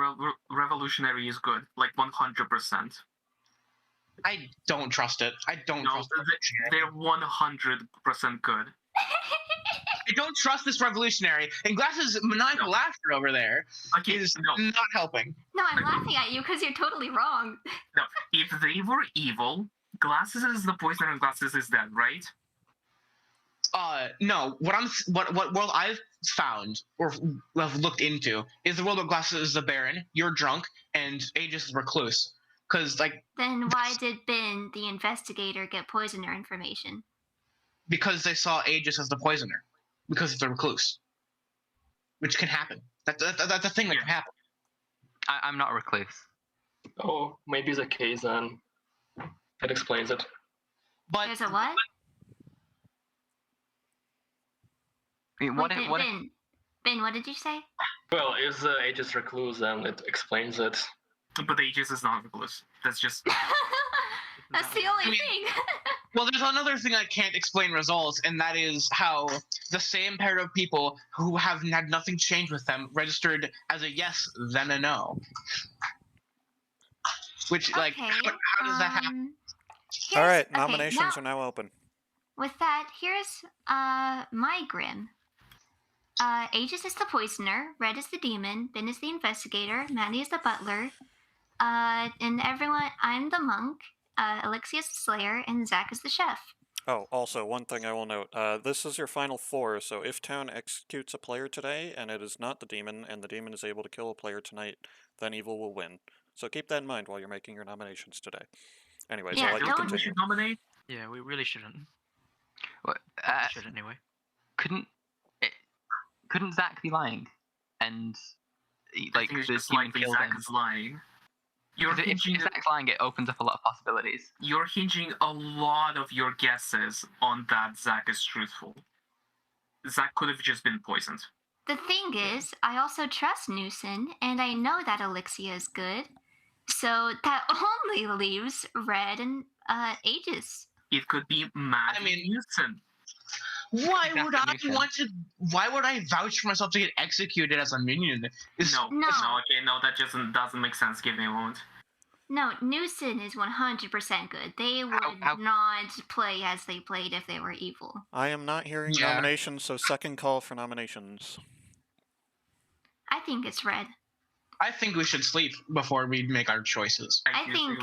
[SPEAKER 5] revolutionary is good, like 100%.
[SPEAKER 6] I don't trust it. I don't
[SPEAKER 5] No,
[SPEAKER 6] trust it.
[SPEAKER 5] they're 100% good.
[SPEAKER 6] I don't trust this revolutionary. And Glass's maniacal laughter over there is not helping.
[SPEAKER 2] No, I'm laughing at you because you're totally wrong.
[SPEAKER 5] No, if they were evil, Glasses is the poisoner and Glasses is dead, right?
[SPEAKER 6] No. What world I've found or have looked into is the world where Glasses is the Baron, you're drunk, and Aegis is recluse. Because like.
[SPEAKER 2] Then why did Ben, the investigator, get poisoner information?
[SPEAKER 6] Because they saw Aegis as the poisoner, because it's a recluse, which can happen. That's a thing that can happen.
[SPEAKER 7] I'm not a recluse.
[SPEAKER 4] Oh, maybe the case then. That explains it.
[SPEAKER 2] But there's a what?
[SPEAKER 7] Wait,
[SPEAKER 2] Ben, what did you say?
[SPEAKER 4] Well, is Aegis recluse, and it explains it.
[SPEAKER 5] But Aegis is not recluse. That's just.
[SPEAKER 2] That's the only thing.
[SPEAKER 6] Well, there's another thing I can't explain results, and that is how the same pair of people who have had nothing change with them registered as a yes, then a no. Which, like, how does that happen?
[SPEAKER 1] All right, nominations are now open.
[SPEAKER 2] With that, here's my grim. Aegis is the poisoner, Red is the demon, Ben is the investigator, Maddie is the butler, and everyone, I'm the monk, Alexia is the slayer, and Zach is the chef.
[SPEAKER 1] Oh, also, one thing I will note, this is your final 4, so if Town executes a player today, and it is not the demon, and the demon is able to kill a player tonight, then evil will win. So keep that in mind while you're making your nominations today. Anyways, I'll let you continue.
[SPEAKER 5] We should nominate?
[SPEAKER 9] Yeah, we really shouldn't.
[SPEAKER 7] What?
[SPEAKER 9] We should anyway.
[SPEAKER 7] Couldn't Zach be lying? And like
[SPEAKER 5] it's
[SPEAKER 7] the
[SPEAKER 5] just
[SPEAKER 7] demon
[SPEAKER 5] likely
[SPEAKER 7] killed
[SPEAKER 5] Zach
[SPEAKER 7] him.
[SPEAKER 5] is lying.
[SPEAKER 7] If Zach's lying, it opens up a lot of possibilities.
[SPEAKER 5] You're hinging a lot of your guesses on that Zach is truthful. Zach could have just been poisoned.
[SPEAKER 2] The thing is, I also trust Newson, and I know that Alexia is good. So that only leaves Red and Aegis.
[SPEAKER 5] It could be Maddie Newson.
[SPEAKER 6] Why would I vouch for myself to get executed as a minion?
[SPEAKER 5] No, that just doesn't make sense. Give me a moment.
[SPEAKER 2] No, Newson is 100% good. They would not play as they played if they were evil.
[SPEAKER 1] I am not hearing nominations, so second call for nominations.
[SPEAKER 2] I think it's Red.
[SPEAKER 6] I think we should sleep before we make our choices.
[SPEAKER 2] I think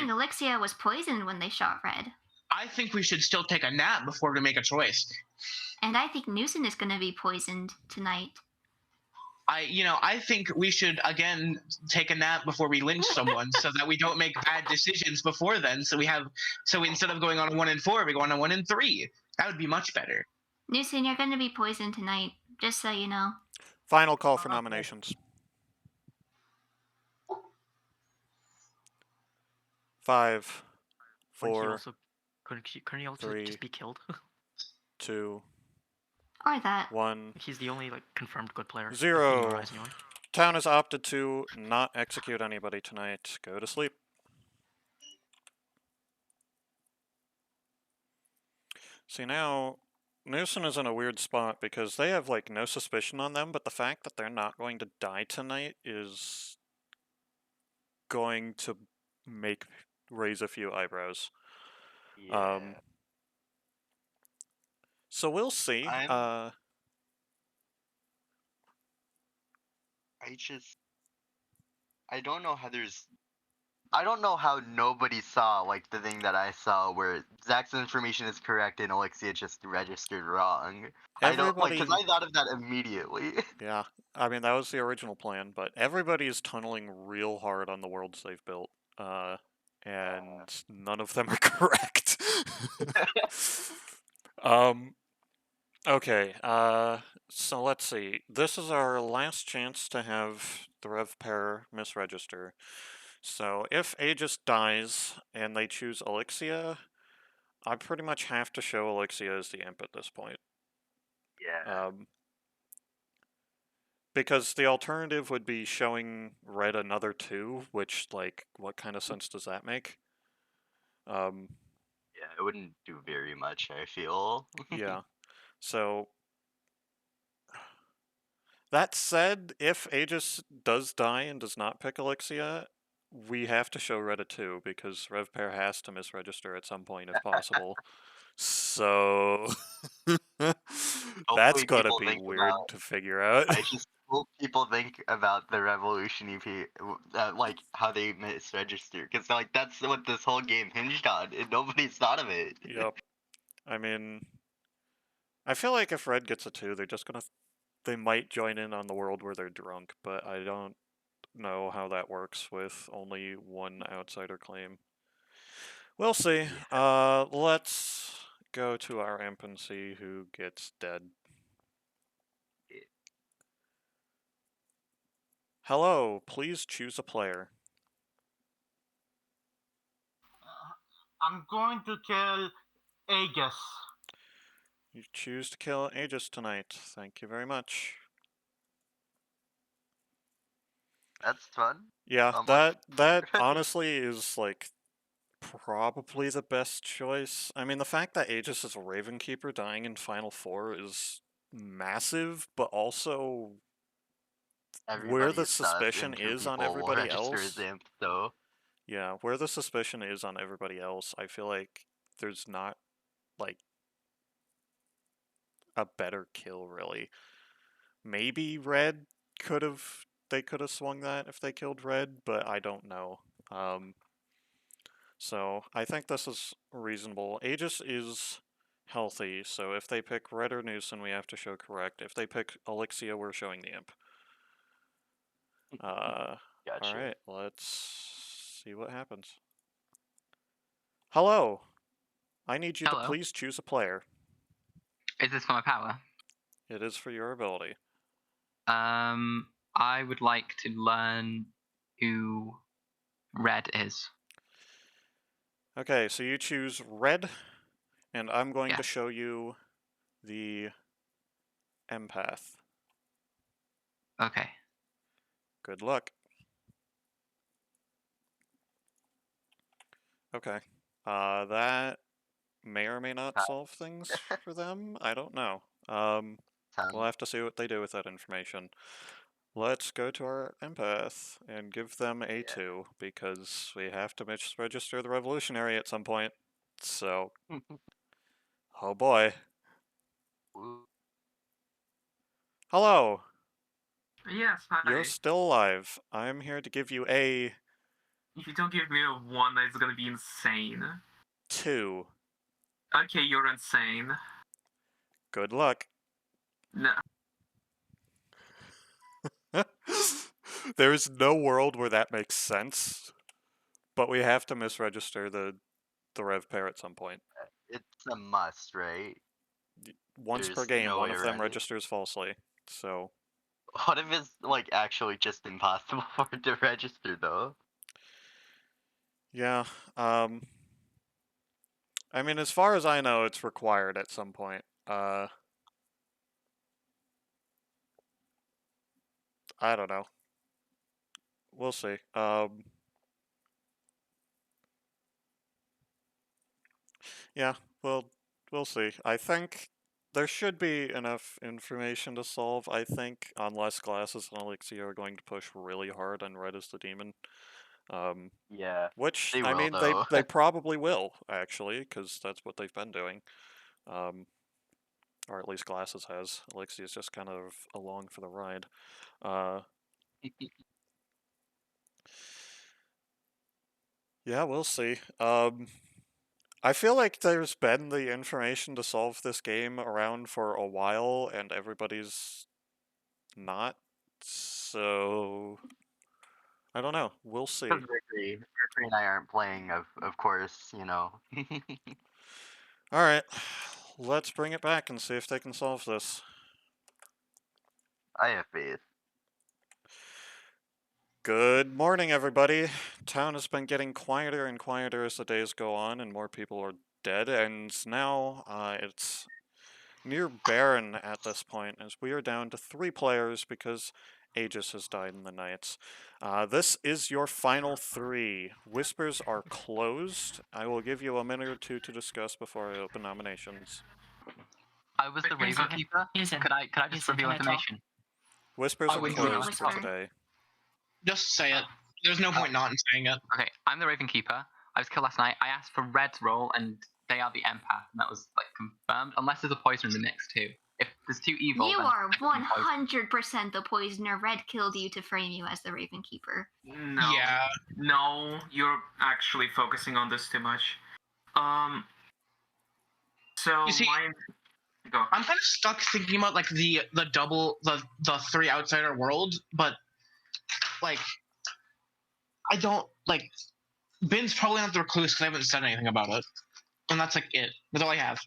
[SPEAKER 2] Alexia was poisoned when they shot Red.
[SPEAKER 6] I think we should still take a nap before we make a choice.
[SPEAKER 2] And I think Newson is going to be poisoned tonight.
[SPEAKER 6] I think we should again take a nap before we lynch someone, so that we don't make bad decisions before then. So instead of going on a 1 and 4, we go on a 1 and 3. That would be much better.
[SPEAKER 2] Newson, you're going to be poisoned tonight, just so you know.
[SPEAKER 1] Final call for nominations. 5, 4.
[SPEAKER 9] Couldn't he also
[SPEAKER 1] 3,
[SPEAKER 9] just be killed?
[SPEAKER 1] 2.
[SPEAKER 2] Or that.
[SPEAKER 1] 1.
[SPEAKER 9] He's the only confirmed good player.
[SPEAKER 1] 0.
[SPEAKER 9] Anyway.
[SPEAKER 1] Town has opted to not execute anybody tonight. Go to sleep. See, now Newson is in a weird spot because they have no suspicion on them, but the fact that they're not going to die tonight is going to raise a few eyebrows.
[SPEAKER 10] Yeah.
[SPEAKER 1] So we'll see.
[SPEAKER 10] I don't know how nobody saw the thing that I saw where Zach's information is correct and Alexia just registered wrong.
[SPEAKER 1] Everybody,
[SPEAKER 10] because I thought of that immediately.
[SPEAKER 1] Yeah, I mean that was the original plan, but everybody is tunneling real hard on the worlds they've built, and none of them are correct. Okay, so let's see. This is our last chance to have the Rev pair misregister. So if Aegis dies and they choose Alexia, I pretty much have to show Alexia as the imp at this point.
[SPEAKER 10] Yeah.
[SPEAKER 1] Because the alternative would be showing Red another 2, which, what kind of sense does that make?
[SPEAKER 10] Yeah. it wouldn't do very much, I feel.
[SPEAKER 1] Yeah. So that said, if Aegis does die and does not pick Elixia, we have to show Reddit too, because RevPair has to misregister at some point if possible. So that's
[SPEAKER 10] Hopefully
[SPEAKER 1] gotta
[SPEAKER 10] people
[SPEAKER 1] be
[SPEAKER 10] think
[SPEAKER 1] weird to figure out.
[SPEAKER 10] I just hope people think about the Revolution EP, like how they misregister, because like that's what this whole game hinged on, and nobody's thought of it.
[SPEAKER 1] Yep. I mean, I feel like if Red gets a 2, they might join in on the world where they're drunk, but I don't know how that works with only one outsider claim. We'll see. Let's go to our imp and see who gets dead. Hello, please choose a player.
[SPEAKER 8] I'm going to kill Aegis.
[SPEAKER 1] You choose to kill Aegis tonight. Thank you very much.
[SPEAKER 10] That's fun.
[SPEAKER 1] Yeah,
[SPEAKER 10] Almost.
[SPEAKER 1] that honestly is like probably the best choice. I mean, the fact that Aegis is a Raven Keeper dying in Final Four is massive, but also where
[SPEAKER 10] Everybody
[SPEAKER 1] the
[SPEAKER 10] is sus,
[SPEAKER 1] suspicion
[SPEAKER 10] and 2
[SPEAKER 1] is on
[SPEAKER 10] people will
[SPEAKER 1] everybody
[SPEAKER 10] register as
[SPEAKER 1] else.
[SPEAKER 10] imp, so.
[SPEAKER 1] Yeah, where the suspicion is on everybody else, I feel like there's not like a better kill really. Maybe Red they could have swung that if they killed Red, but I don't know. So I think this is reasonable. Aegis is healthy, so if they pick Red or Newson, we have to show correct. If they pick Elixia, we're showing the imp.
[SPEAKER 10] Gotcha.
[SPEAKER 1] Alright, let's see what happens. Hello! I need you to
[SPEAKER 7] Hello.
[SPEAKER 1] please choose a player.
[SPEAKER 7] Is this for my power?
[SPEAKER 1] It is for your ability.
[SPEAKER 7] I would like to learn who Red is.
[SPEAKER 1] Okay, so you choose Red, and I'm going to
[SPEAKER 7] Yes.
[SPEAKER 1] show you the empath.
[SPEAKER 7] Okay.
[SPEAKER 1] Good luck. Okay. That may or may not solve things for them. I don't know. We'll have to see what they do with that information. Let's go to our empath and give them a 2, because we have to register the revolutionary at some point. So, oh boy. Hello!
[SPEAKER 5] Yes, hi.
[SPEAKER 1] You're still alive. I'm here to give you a
[SPEAKER 5] If you don't give me a 1, it's gonna be insane.
[SPEAKER 1] 2.
[SPEAKER 5] Okay, you're insane.
[SPEAKER 1] Good luck.
[SPEAKER 5] No.
[SPEAKER 1] There's no world where that makes sense, but we have to misregister the rev pair at some point.
[SPEAKER 10] It's a must, right?
[SPEAKER 1] Once per
[SPEAKER 10] There's
[SPEAKER 1] game,
[SPEAKER 10] no
[SPEAKER 1] one
[SPEAKER 10] way
[SPEAKER 1] of them
[SPEAKER 10] around it.
[SPEAKER 1] registers falsely. So,
[SPEAKER 10] What if it's like actually just impossible for it to register though?
[SPEAKER 1] yeah. I mean, as far as I know, it's required at some point. I don't know. We'll see. Yeah, we'll see. I think there should be enough information to solve, I think, unless Glasses and Elixir are going to push really hard on Red as the Demon.
[SPEAKER 10] Yeah.
[SPEAKER 1] Which,
[SPEAKER 10] They
[SPEAKER 1] I
[SPEAKER 10] will,
[SPEAKER 1] mean,
[SPEAKER 10] though.
[SPEAKER 1] they probably will, actually, because that's what they've been doing. Or at least Glasses has. Elixir is just kind of along for the ride. Yeah, we'll see. I feel like there's been the information to solve this game around for a while, and everybody's not. So I don't know. We'll see.
[SPEAKER 10] Because Vickery and I aren't playing, of course, you know.
[SPEAKER 1] All right, let's bring it back and see if they can solve this.
[SPEAKER 10] I have faith.
[SPEAKER 1] Good morning, everybody. Town has been getting quieter and quieter as the days go on, and more people are dead. And now it's near barren at this point, as we are down to 3 players because Aegis has died in the Knights. This is your final 3. Whispers are closed. I will give you a minute or two to discuss before I open nominations.
[SPEAKER 7] I was the
[SPEAKER 3] Wait, here's a-
[SPEAKER 7] Raven Keeper.
[SPEAKER 3] here's a-
[SPEAKER 7] Could I
[SPEAKER 3] here's
[SPEAKER 7] just
[SPEAKER 3] a-
[SPEAKER 7] reveal
[SPEAKER 3] can I talk?
[SPEAKER 7] information?
[SPEAKER 1] Whispers
[SPEAKER 6] I
[SPEAKER 1] are
[SPEAKER 6] wouldn't
[SPEAKER 1] closed
[SPEAKER 2] whisper.
[SPEAKER 1] for today.
[SPEAKER 6] Just say it. There's no point not in saying it.
[SPEAKER 7] Okay, I'm the Raven Keeper. I was killed last night. I asked for Red's role, and they are the empath, and that was like confirmed. Unless there's a poison in the mix too. If there's 2 evil,
[SPEAKER 2] You
[SPEAKER 7] then
[SPEAKER 2] are
[SPEAKER 7] I can poison.
[SPEAKER 2] 100% the poisoner. Red killed you to frame you as the Raven Keeper.
[SPEAKER 5] No.
[SPEAKER 6] Yeah.
[SPEAKER 5] No, you're actually focusing on this too much. So
[SPEAKER 6] You see-
[SPEAKER 5] mine. Go.
[SPEAKER 6] I'm kind of stuck thinking about like the double the 3 outsider world, but like I don't like Bin's probably not the recluse because I haven't said anything about it, and that's like it. That's all I have.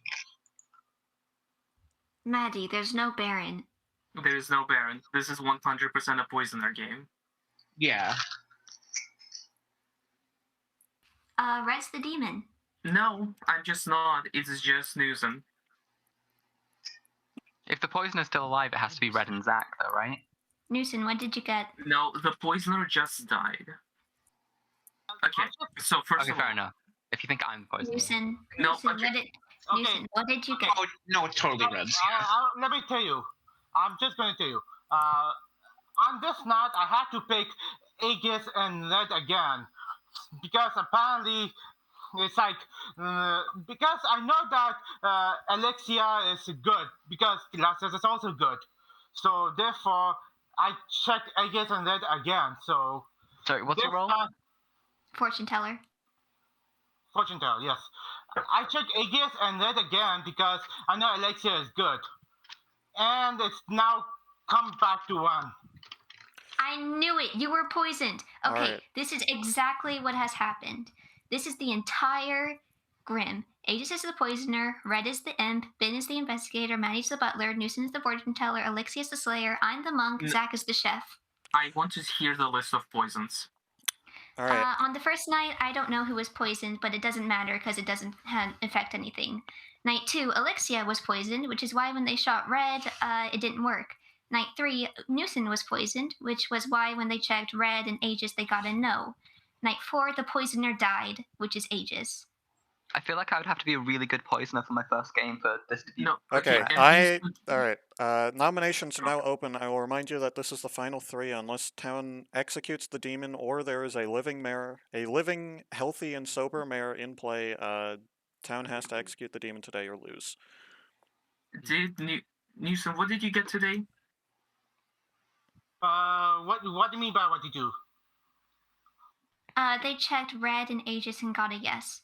[SPEAKER 2] Maddie, there's no Baron.
[SPEAKER 5] There is no Baron. This is 100% a poisoner game.
[SPEAKER 6] Yeah.
[SPEAKER 2] Red's the demon.
[SPEAKER 5] No, I'm just not. It's just Newsom.
[SPEAKER 7] If the poisoner's still alive, it has to be Red and Zach, though, right?
[SPEAKER 2] Newson, what did you get?
[SPEAKER 5] No, the poisoner just died. Okay, so first
[SPEAKER 7] Okay,
[SPEAKER 5] of
[SPEAKER 7] fair
[SPEAKER 5] all,
[SPEAKER 7] enough. If you think I'm the poisoner.
[SPEAKER 2] Newson,
[SPEAKER 5] No,
[SPEAKER 2] Newson,
[SPEAKER 5] okay.
[SPEAKER 2] Newson, what did you get?
[SPEAKER 6] Oh no, it's totally Reds. Yeah.
[SPEAKER 8] Let me tell you. I'm just going to tell you. On this night, I had to pick Aegis and Red again because apparently it's like because I know that Alexia is good because Glacius is also good. So therefore, I checked Aegis and Red again. So
[SPEAKER 7] Sorry, what's your
[SPEAKER 8] this
[SPEAKER 7] role?
[SPEAKER 8] time-
[SPEAKER 2] Fortune teller.
[SPEAKER 8] Fortune teller, yes. I checked Aegis and Red again because I know Alexia is good. And it's now come back to 1.
[SPEAKER 2] I knew it. You were poisoned. Okay,
[SPEAKER 1] Alright.
[SPEAKER 2] This is exactly what has happened. This is the entire Grim. Aegis is the poisoner, Red is the imp, Ben is the investigator, Maddie's the butler, Newson is the fortune teller, Alexia is the slayer, I'm the monk, Zach is the chef.
[SPEAKER 5] I want to hear the list of poisons.
[SPEAKER 1] Alright.
[SPEAKER 2] On the first night, I don't know who was poisoned, but it doesn't matter because it doesn't affect anything. Night 2, Alexia was poisoned, which is why when they shot Red, it didn't work. Night 3, Newson was poisoned, which was why when they checked Red and Aegis, they got a no. Night 4, the poisoner died, which is Aegis.
[SPEAKER 7] I feel like I would have to be a really good poisoner for my first game for this to be.
[SPEAKER 5] No.
[SPEAKER 1] Okay,
[SPEAKER 5] and
[SPEAKER 1] alright. Nominations are now open. I will remind you that this is the final 3 unless town executes the demon or there is a living mayor, a living, healthy, and sober mayor in play. Town has to execute the demon today or lose.
[SPEAKER 5] Did Newsom, what did you get today?
[SPEAKER 8] What do you mean by what you do?
[SPEAKER 2] They checked Red and Aegis and got a yes.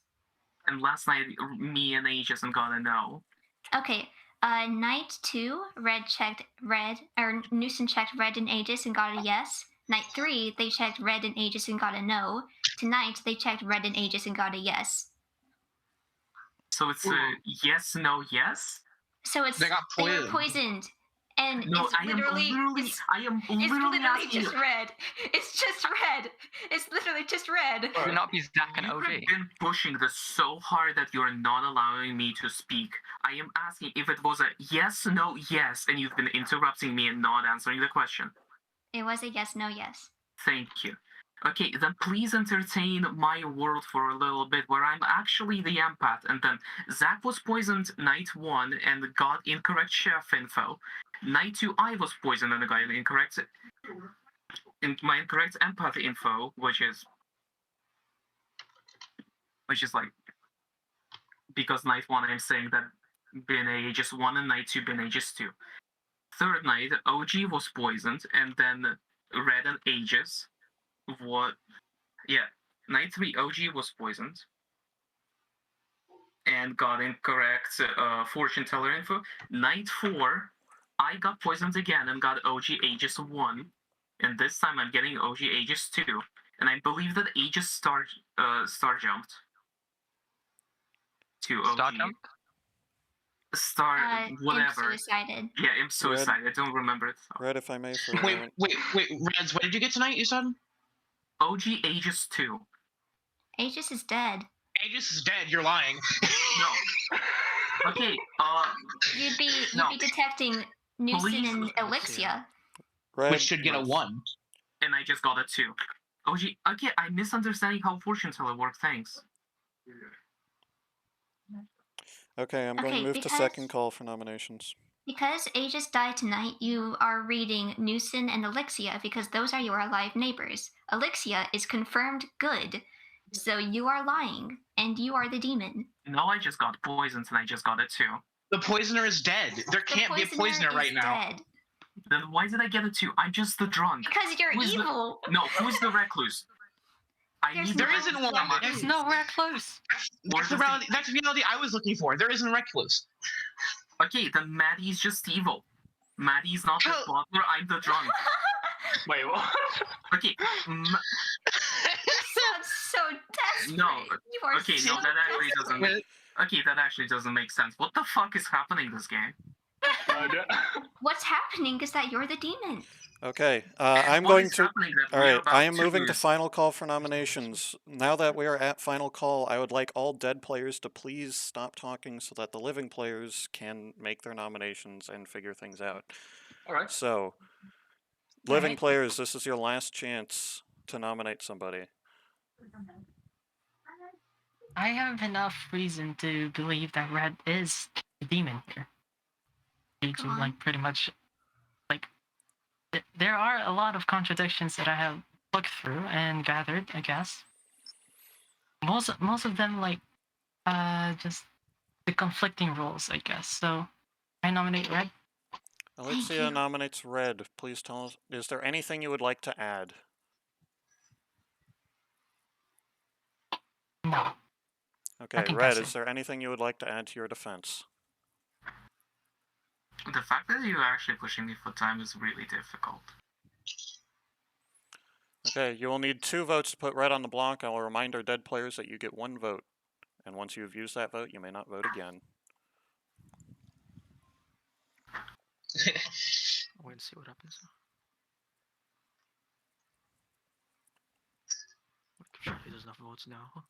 [SPEAKER 5] And last night, me and Aegis and got a no.
[SPEAKER 2] Okay, night 2, Newson checked Red and Aegis and got a yes. Night 3, they checked Red and Aegis and got a no. Tonight, they checked Red and Aegis and got a yes.
[SPEAKER 5] So it's a yes, no, yes?
[SPEAKER 2] So
[SPEAKER 6] They got
[SPEAKER 2] they were
[SPEAKER 6] poisoned.
[SPEAKER 2] poisoned. And
[SPEAKER 5] No,
[SPEAKER 2] it's
[SPEAKER 5] I am
[SPEAKER 2] literally
[SPEAKER 5] literally asking
[SPEAKER 2] just
[SPEAKER 5] you.
[SPEAKER 2] Red. It's just Red. It's literally just Red.
[SPEAKER 7] Would it not be Zach and
[SPEAKER 5] You
[SPEAKER 7] OG?
[SPEAKER 5] have been pushing this so hard that you're not allowing me to speak. I am asking if it was a yes, no, yes, and you've been interrupting me and not answering the question.
[SPEAKER 2] It was a yes, no, yes.
[SPEAKER 5] Thank you. Okay, then please entertain my world for a little bit where I'm actually the empath, and then Zach was poisoned night 1 and got incorrect chef info. Night 2, I was poisoned and got my incorrect empath info, which is like, because night 1 I'm saying that Ben Aegis 1 and night 2 Ben Aegis 2. Third night, OG was poisoned, and then Red and Aegis. Night 3 OG was poisoned and got incorrect fortune teller info. Night 4, I got poisoned again and got OG Aegis 1, and this time I'm getting OG Aegis 2, and I believe that Aegis star jumped to OG.
[SPEAKER 7] Star jump?
[SPEAKER 5] Whatever.
[SPEAKER 2] Imp suicided.
[SPEAKER 5] Yeah, imp suicide. I don't remember it.
[SPEAKER 1] Red, if I may, for a
[SPEAKER 6] Wait,
[SPEAKER 1] moment.
[SPEAKER 6] Reds, what did you get tonight? You said
[SPEAKER 5] OG Aegis 2.
[SPEAKER 2] Aegis is dead.
[SPEAKER 6] Aegis is dead. You're lying.
[SPEAKER 5] No. Okay.
[SPEAKER 2] You'd be
[SPEAKER 5] No.
[SPEAKER 2] detecting Newson
[SPEAKER 5] Please.
[SPEAKER 2] and Elixia.
[SPEAKER 1] Red,
[SPEAKER 6] which should get a 1.
[SPEAKER 5] And I just got a 2. Oh, gee, okay, I'm misunderstanding how fortune teller works. Thanks.
[SPEAKER 1] Okay, I'm going to
[SPEAKER 2] Okay,
[SPEAKER 1] move to second call for nominations.
[SPEAKER 2] Because Aegis died tonight, you are reading Newson and Elixia because those are your alive neighbors. Elixia is confirmed good, so you are lying, and you are the demon.
[SPEAKER 5] No, I just got poisoned and I just got a 2.
[SPEAKER 6] The poisoner is dead. There can't be a poisoner
[SPEAKER 2] is
[SPEAKER 6] right now.
[SPEAKER 2] Dead.
[SPEAKER 5] Then why did I get a 2? I'm just the drunk.
[SPEAKER 2] Because you're evil.
[SPEAKER 5] No, who's the recluse?
[SPEAKER 6] There isn't one.
[SPEAKER 3] There's no recluse.
[SPEAKER 6] That's the reality. That's the reality I was looking for. There isn't recluse.
[SPEAKER 5] Okay, then Maddie's just evil. Maddie's not the butler, I'm the drunk.
[SPEAKER 4] Wait, what?
[SPEAKER 5] Okay.
[SPEAKER 2] Sounds so desperate.
[SPEAKER 5] No.
[SPEAKER 2] You are
[SPEAKER 5] Okay,
[SPEAKER 2] so
[SPEAKER 5] no, that actually doesn't.
[SPEAKER 2] desperate.
[SPEAKER 5] Okay, that actually doesn't make sense. What the fuck is happening this game?
[SPEAKER 2] What's happening is that you're the demon.
[SPEAKER 1] Okay, I'm
[SPEAKER 5] What
[SPEAKER 1] going
[SPEAKER 5] is
[SPEAKER 1] to.
[SPEAKER 5] happening that
[SPEAKER 1] All
[SPEAKER 5] we are
[SPEAKER 1] right,
[SPEAKER 5] about
[SPEAKER 1] I am
[SPEAKER 5] to
[SPEAKER 1] moving to
[SPEAKER 5] lose?
[SPEAKER 1] final call for nominations. Now that we are at final call, I would like all dead players to please stop talking so that the living players can make their nominations and figure things out.
[SPEAKER 4] All right.
[SPEAKER 1] So, living players, this is your last chance to nominate somebody.
[SPEAKER 3] I have enough reason to believe that Red is the demon here. Due to like pretty much like there are a lot of contradictions that I have looked through and gathered, I guess. Most of them like just the conflicting roles, I guess. So I nominate Red.
[SPEAKER 1] Alexia nominates Red. Please tell us, is there anything you would like to add?
[SPEAKER 3] No.
[SPEAKER 1] Okay, Red, is there anything you would like to add to your defense?
[SPEAKER 5] The fact that you're actually pushing me for time is really difficult.
[SPEAKER 1] Okay, you will need 2 votes to put Red on the block. I will remind our dead players that you get 1 vote. And once you have used that vote, you may not vote again.
[SPEAKER 9] Wait and see what happens. Sure, he doesn't have votes now.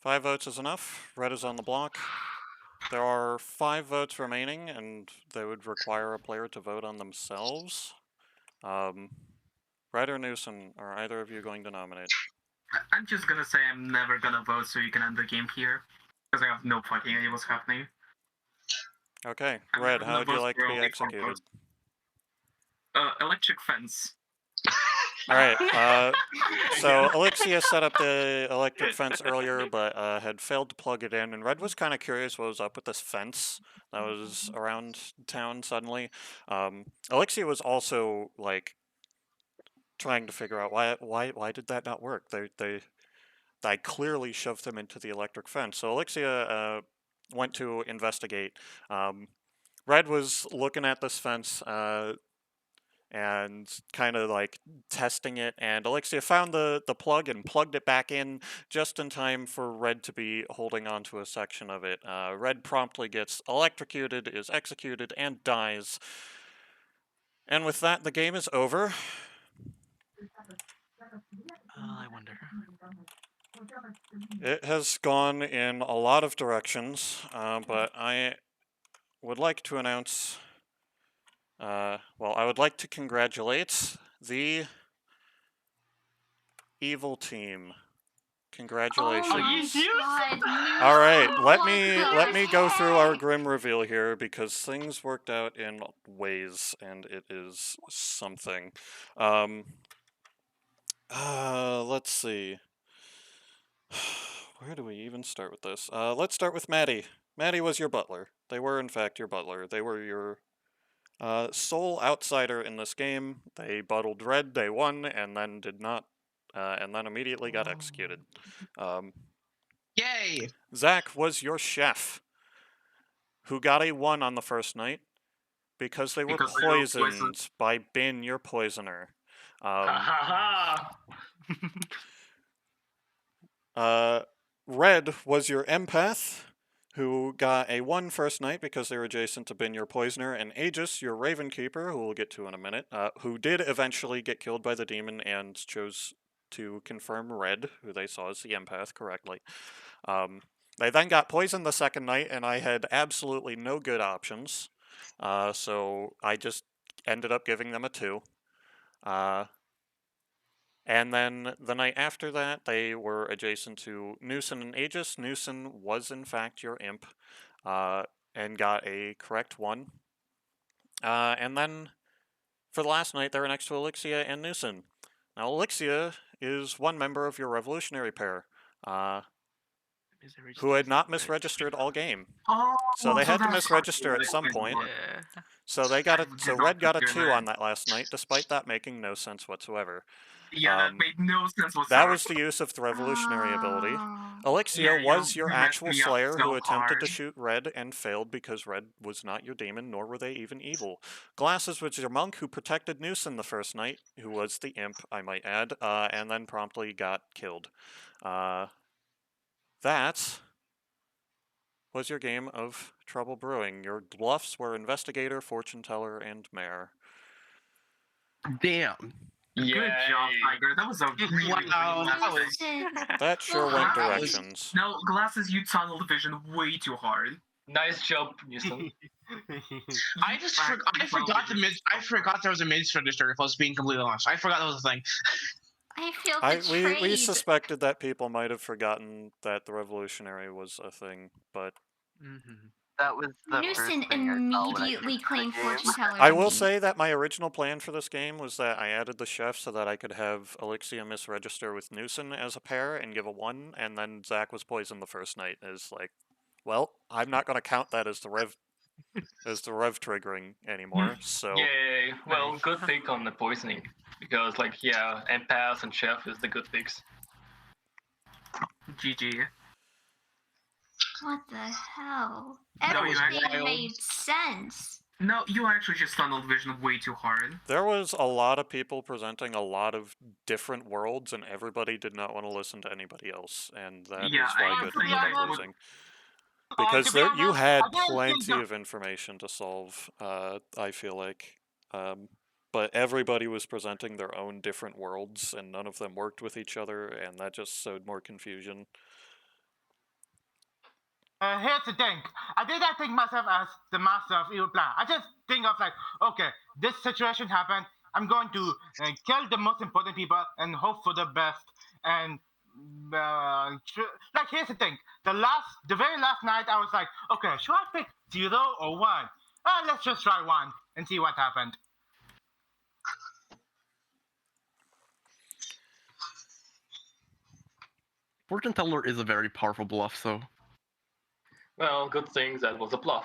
[SPEAKER 1] Five votes is enough. Red is on the block. There are 5 votes remaining, and they would require a player to vote on themselves. Red or Newsom, are either of you going to nominate?
[SPEAKER 5] I'm just gonna say I'm never gonna vote so you can end the game here. Because I have no fucking idea what's happening.
[SPEAKER 1] Okay, Red, how would you like to be executed?
[SPEAKER 5] Electric fence.
[SPEAKER 1] Alright, so Alexia set up the electric fence earlier, but had failed to plug it in, and Red was kind of curious what was up with this fence that was around town suddenly. Alexia was also, like, trying to figure out why did that not work? I clearly shoved them into the electric fence. So Alexia went to investigate. Red was looking at this fence and kind of like testing it, and Alexia found the plug and plugged it back in just in time for Red to be holding onto a section of it. Red promptly gets electrocuted, is executed, and dies. And with that, the game is over.
[SPEAKER 9] I wonder.
[SPEAKER 1] It has gone in a lot of directions, but I would like to announce, well, I would like to congratulate the evil team. Congratulations. All right, let me go through our grim reveal here because things worked out in ways, and it is something. Let's see. Where do we even start with this? Let's start with Maddie. Maddie was your butler. They were, in fact, your butler. They were your sole outsider in this game. They buttled Red, they won, and then did not, and then immediately got executed.
[SPEAKER 6] Yay!
[SPEAKER 1] Zach was your chef, who got a 1 on the first night because they were poisoned by Bin, your poisoner. Red was your empath, who got a 1 first night because they were adjacent to Bin, your poisoner, and Aegis, your Raven Keeper, who we'll get to in a minute, who did eventually get killed by the demon and chose to confirm Red, who they saw as the empath, correctly. They then got poisoned the second night, and I had absolutely no good options. So I just ended up giving them a 2. And then the night after that, they were adjacent to Newson and Aegis. Newson was, in fact, your imp, and got a correct 1. And then for the last night, they were next to Elixia and Newson. Now, Elixia is one member of your revolutionary pair, who had not misregistered all game.
[SPEAKER 5] Oh,
[SPEAKER 1] So they had to
[SPEAKER 5] that's
[SPEAKER 1] misregister at some point.
[SPEAKER 9] Yeah.
[SPEAKER 1] So they got
[SPEAKER 5] I
[SPEAKER 1] Red got a
[SPEAKER 5] did not
[SPEAKER 1] 2
[SPEAKER 5] figure
[SPEAKER 1] on that last night, despite that making no sense whatsoever.
[SPEAKER 5] Yeah, that made no sense whatsoever.
[SPEAKER 1] That was the use of the revolutionary ability. Elixia
[SPEAKER 5] Yeah,
[SPEAKER 1] was
[SPEAKER 5] you
[SPEAKER 1] your
[SPEAKER 5] messed
[SPEAKER 1] actual
[SPEAKER 5] me up
[SPEAKER 1] slayer
[SPEAKER 5] so
[SPEAKER 1] who attempted to
[SPEAKER 5] hard.
[SPEAKER 1] shoot Red and failed because Red was not your demon, nor were they even evil. Glasses was your monk who protected Newson the first night, who was the imp, I might add, and then promptly got killed. That was your game of Trouble Brewing. Your bluffs were Investigator, Fortune Teller, and Mare.
[SPEAKER 11] Damn.
[SPEAKER 5] Good job, Tiger. That was a really,
[SPEAKER 6] Wow,
[SPEAKER 5] really
[SPEAKER 6] that was
[SPEAKER 1] That sure
[SPEAKER 2] Well,
[SPEAKER 1] went
[SPEAKER 2] I-
[SPEAKER 1] directions.
[SPEAKER 5] No, Glasses, you tunnel vision way too hard.
[SPEAKER 4] Nice job, Houston.
[SPEAKER 6] I forgot there was a mids register. If I was being completely honest, I forgot that was a thing.
[SPEAKER 2] I feel betrayed.
[SPEAKER 1] We suspected that people might have forgotten that the revolutionary was a thing, but
[SPEAKER 7] That was the
[SPEAKER 2] Newson
[SPEAKER 7] first thing I saw when I
[SPEAKER 2] immediately
[SPEAKER 7] picked the
[SPEAKER 2] claimed
[SPEAKER 7] game.
[SPEAKER 2] fortune teller.
[SPEAKER 1] I
[SPEAKER 2] to
[SPEAKER 1] will
[SPEAKER 2] me.
[SPEAKER 1] say that my original plan for this game was that I added the chef so that I could have Elixia misregister with Newson as a pair and give a 1, and then Zach was poisoned the first night. Is like, well, I'm not going to count that as the rev triggering anymore. So
[SPEAKER 4] Yay. Well, good pick on the poisoning. Because, like, yeah, Empath and Chef is the good picks.
[SPEAKER 5] GG.
[SPEAKER 2] What the hell?
[SPEAKER 5] No, you
[SPEAKER 2] Everything
[SPEAKER 6] wild.
[SPEAKER 2] made sense.
[SPEAKER 5] No, you actually just tunneled vision way too hard.
[SPEAKER 1] there was a lot of people presenting a lot of different worlds, and everybody did not want to listen to anybody else, and that
[SPEAKER 5] Yeah,
[SPEAKER 1] is why
[SPEAKER 5] I
[SPEAKER 1] Good
[SPEAKER 5] think
[SPEAKER 1] ended
[SPEAKER 5] that
[SPEAKER 1] up
[SPEAKER 5] would-
[SPEAKER 1] losing. Because
[SPEAKER 8] to be
[SPEAKER 1] you
[SPEAKER 8] honest,
[SPEAKER 1] had
[SPEAKER 8] I didn't think
[SPEAKER 1] plenty of information to solve, I feel like. But everybody was presenting their own different worlds, and none of them worked with each other, and that just sowed more confusion.
[SPEAKER 8] Here's the thing. I did not think myself as the master of evil plan. I just think of like, okay, this situation happened. I'm going to kill the most important people and hope for the best. And like, here's the thing. The very last night, I was like, okay, should I pick 0 or 1? Let's just try 1 and see what happened.
[SPEAKER 11] Fortune Teller is a very powerful bluff, so.
[SPEAKER 4] Well, good thing that was a bluff.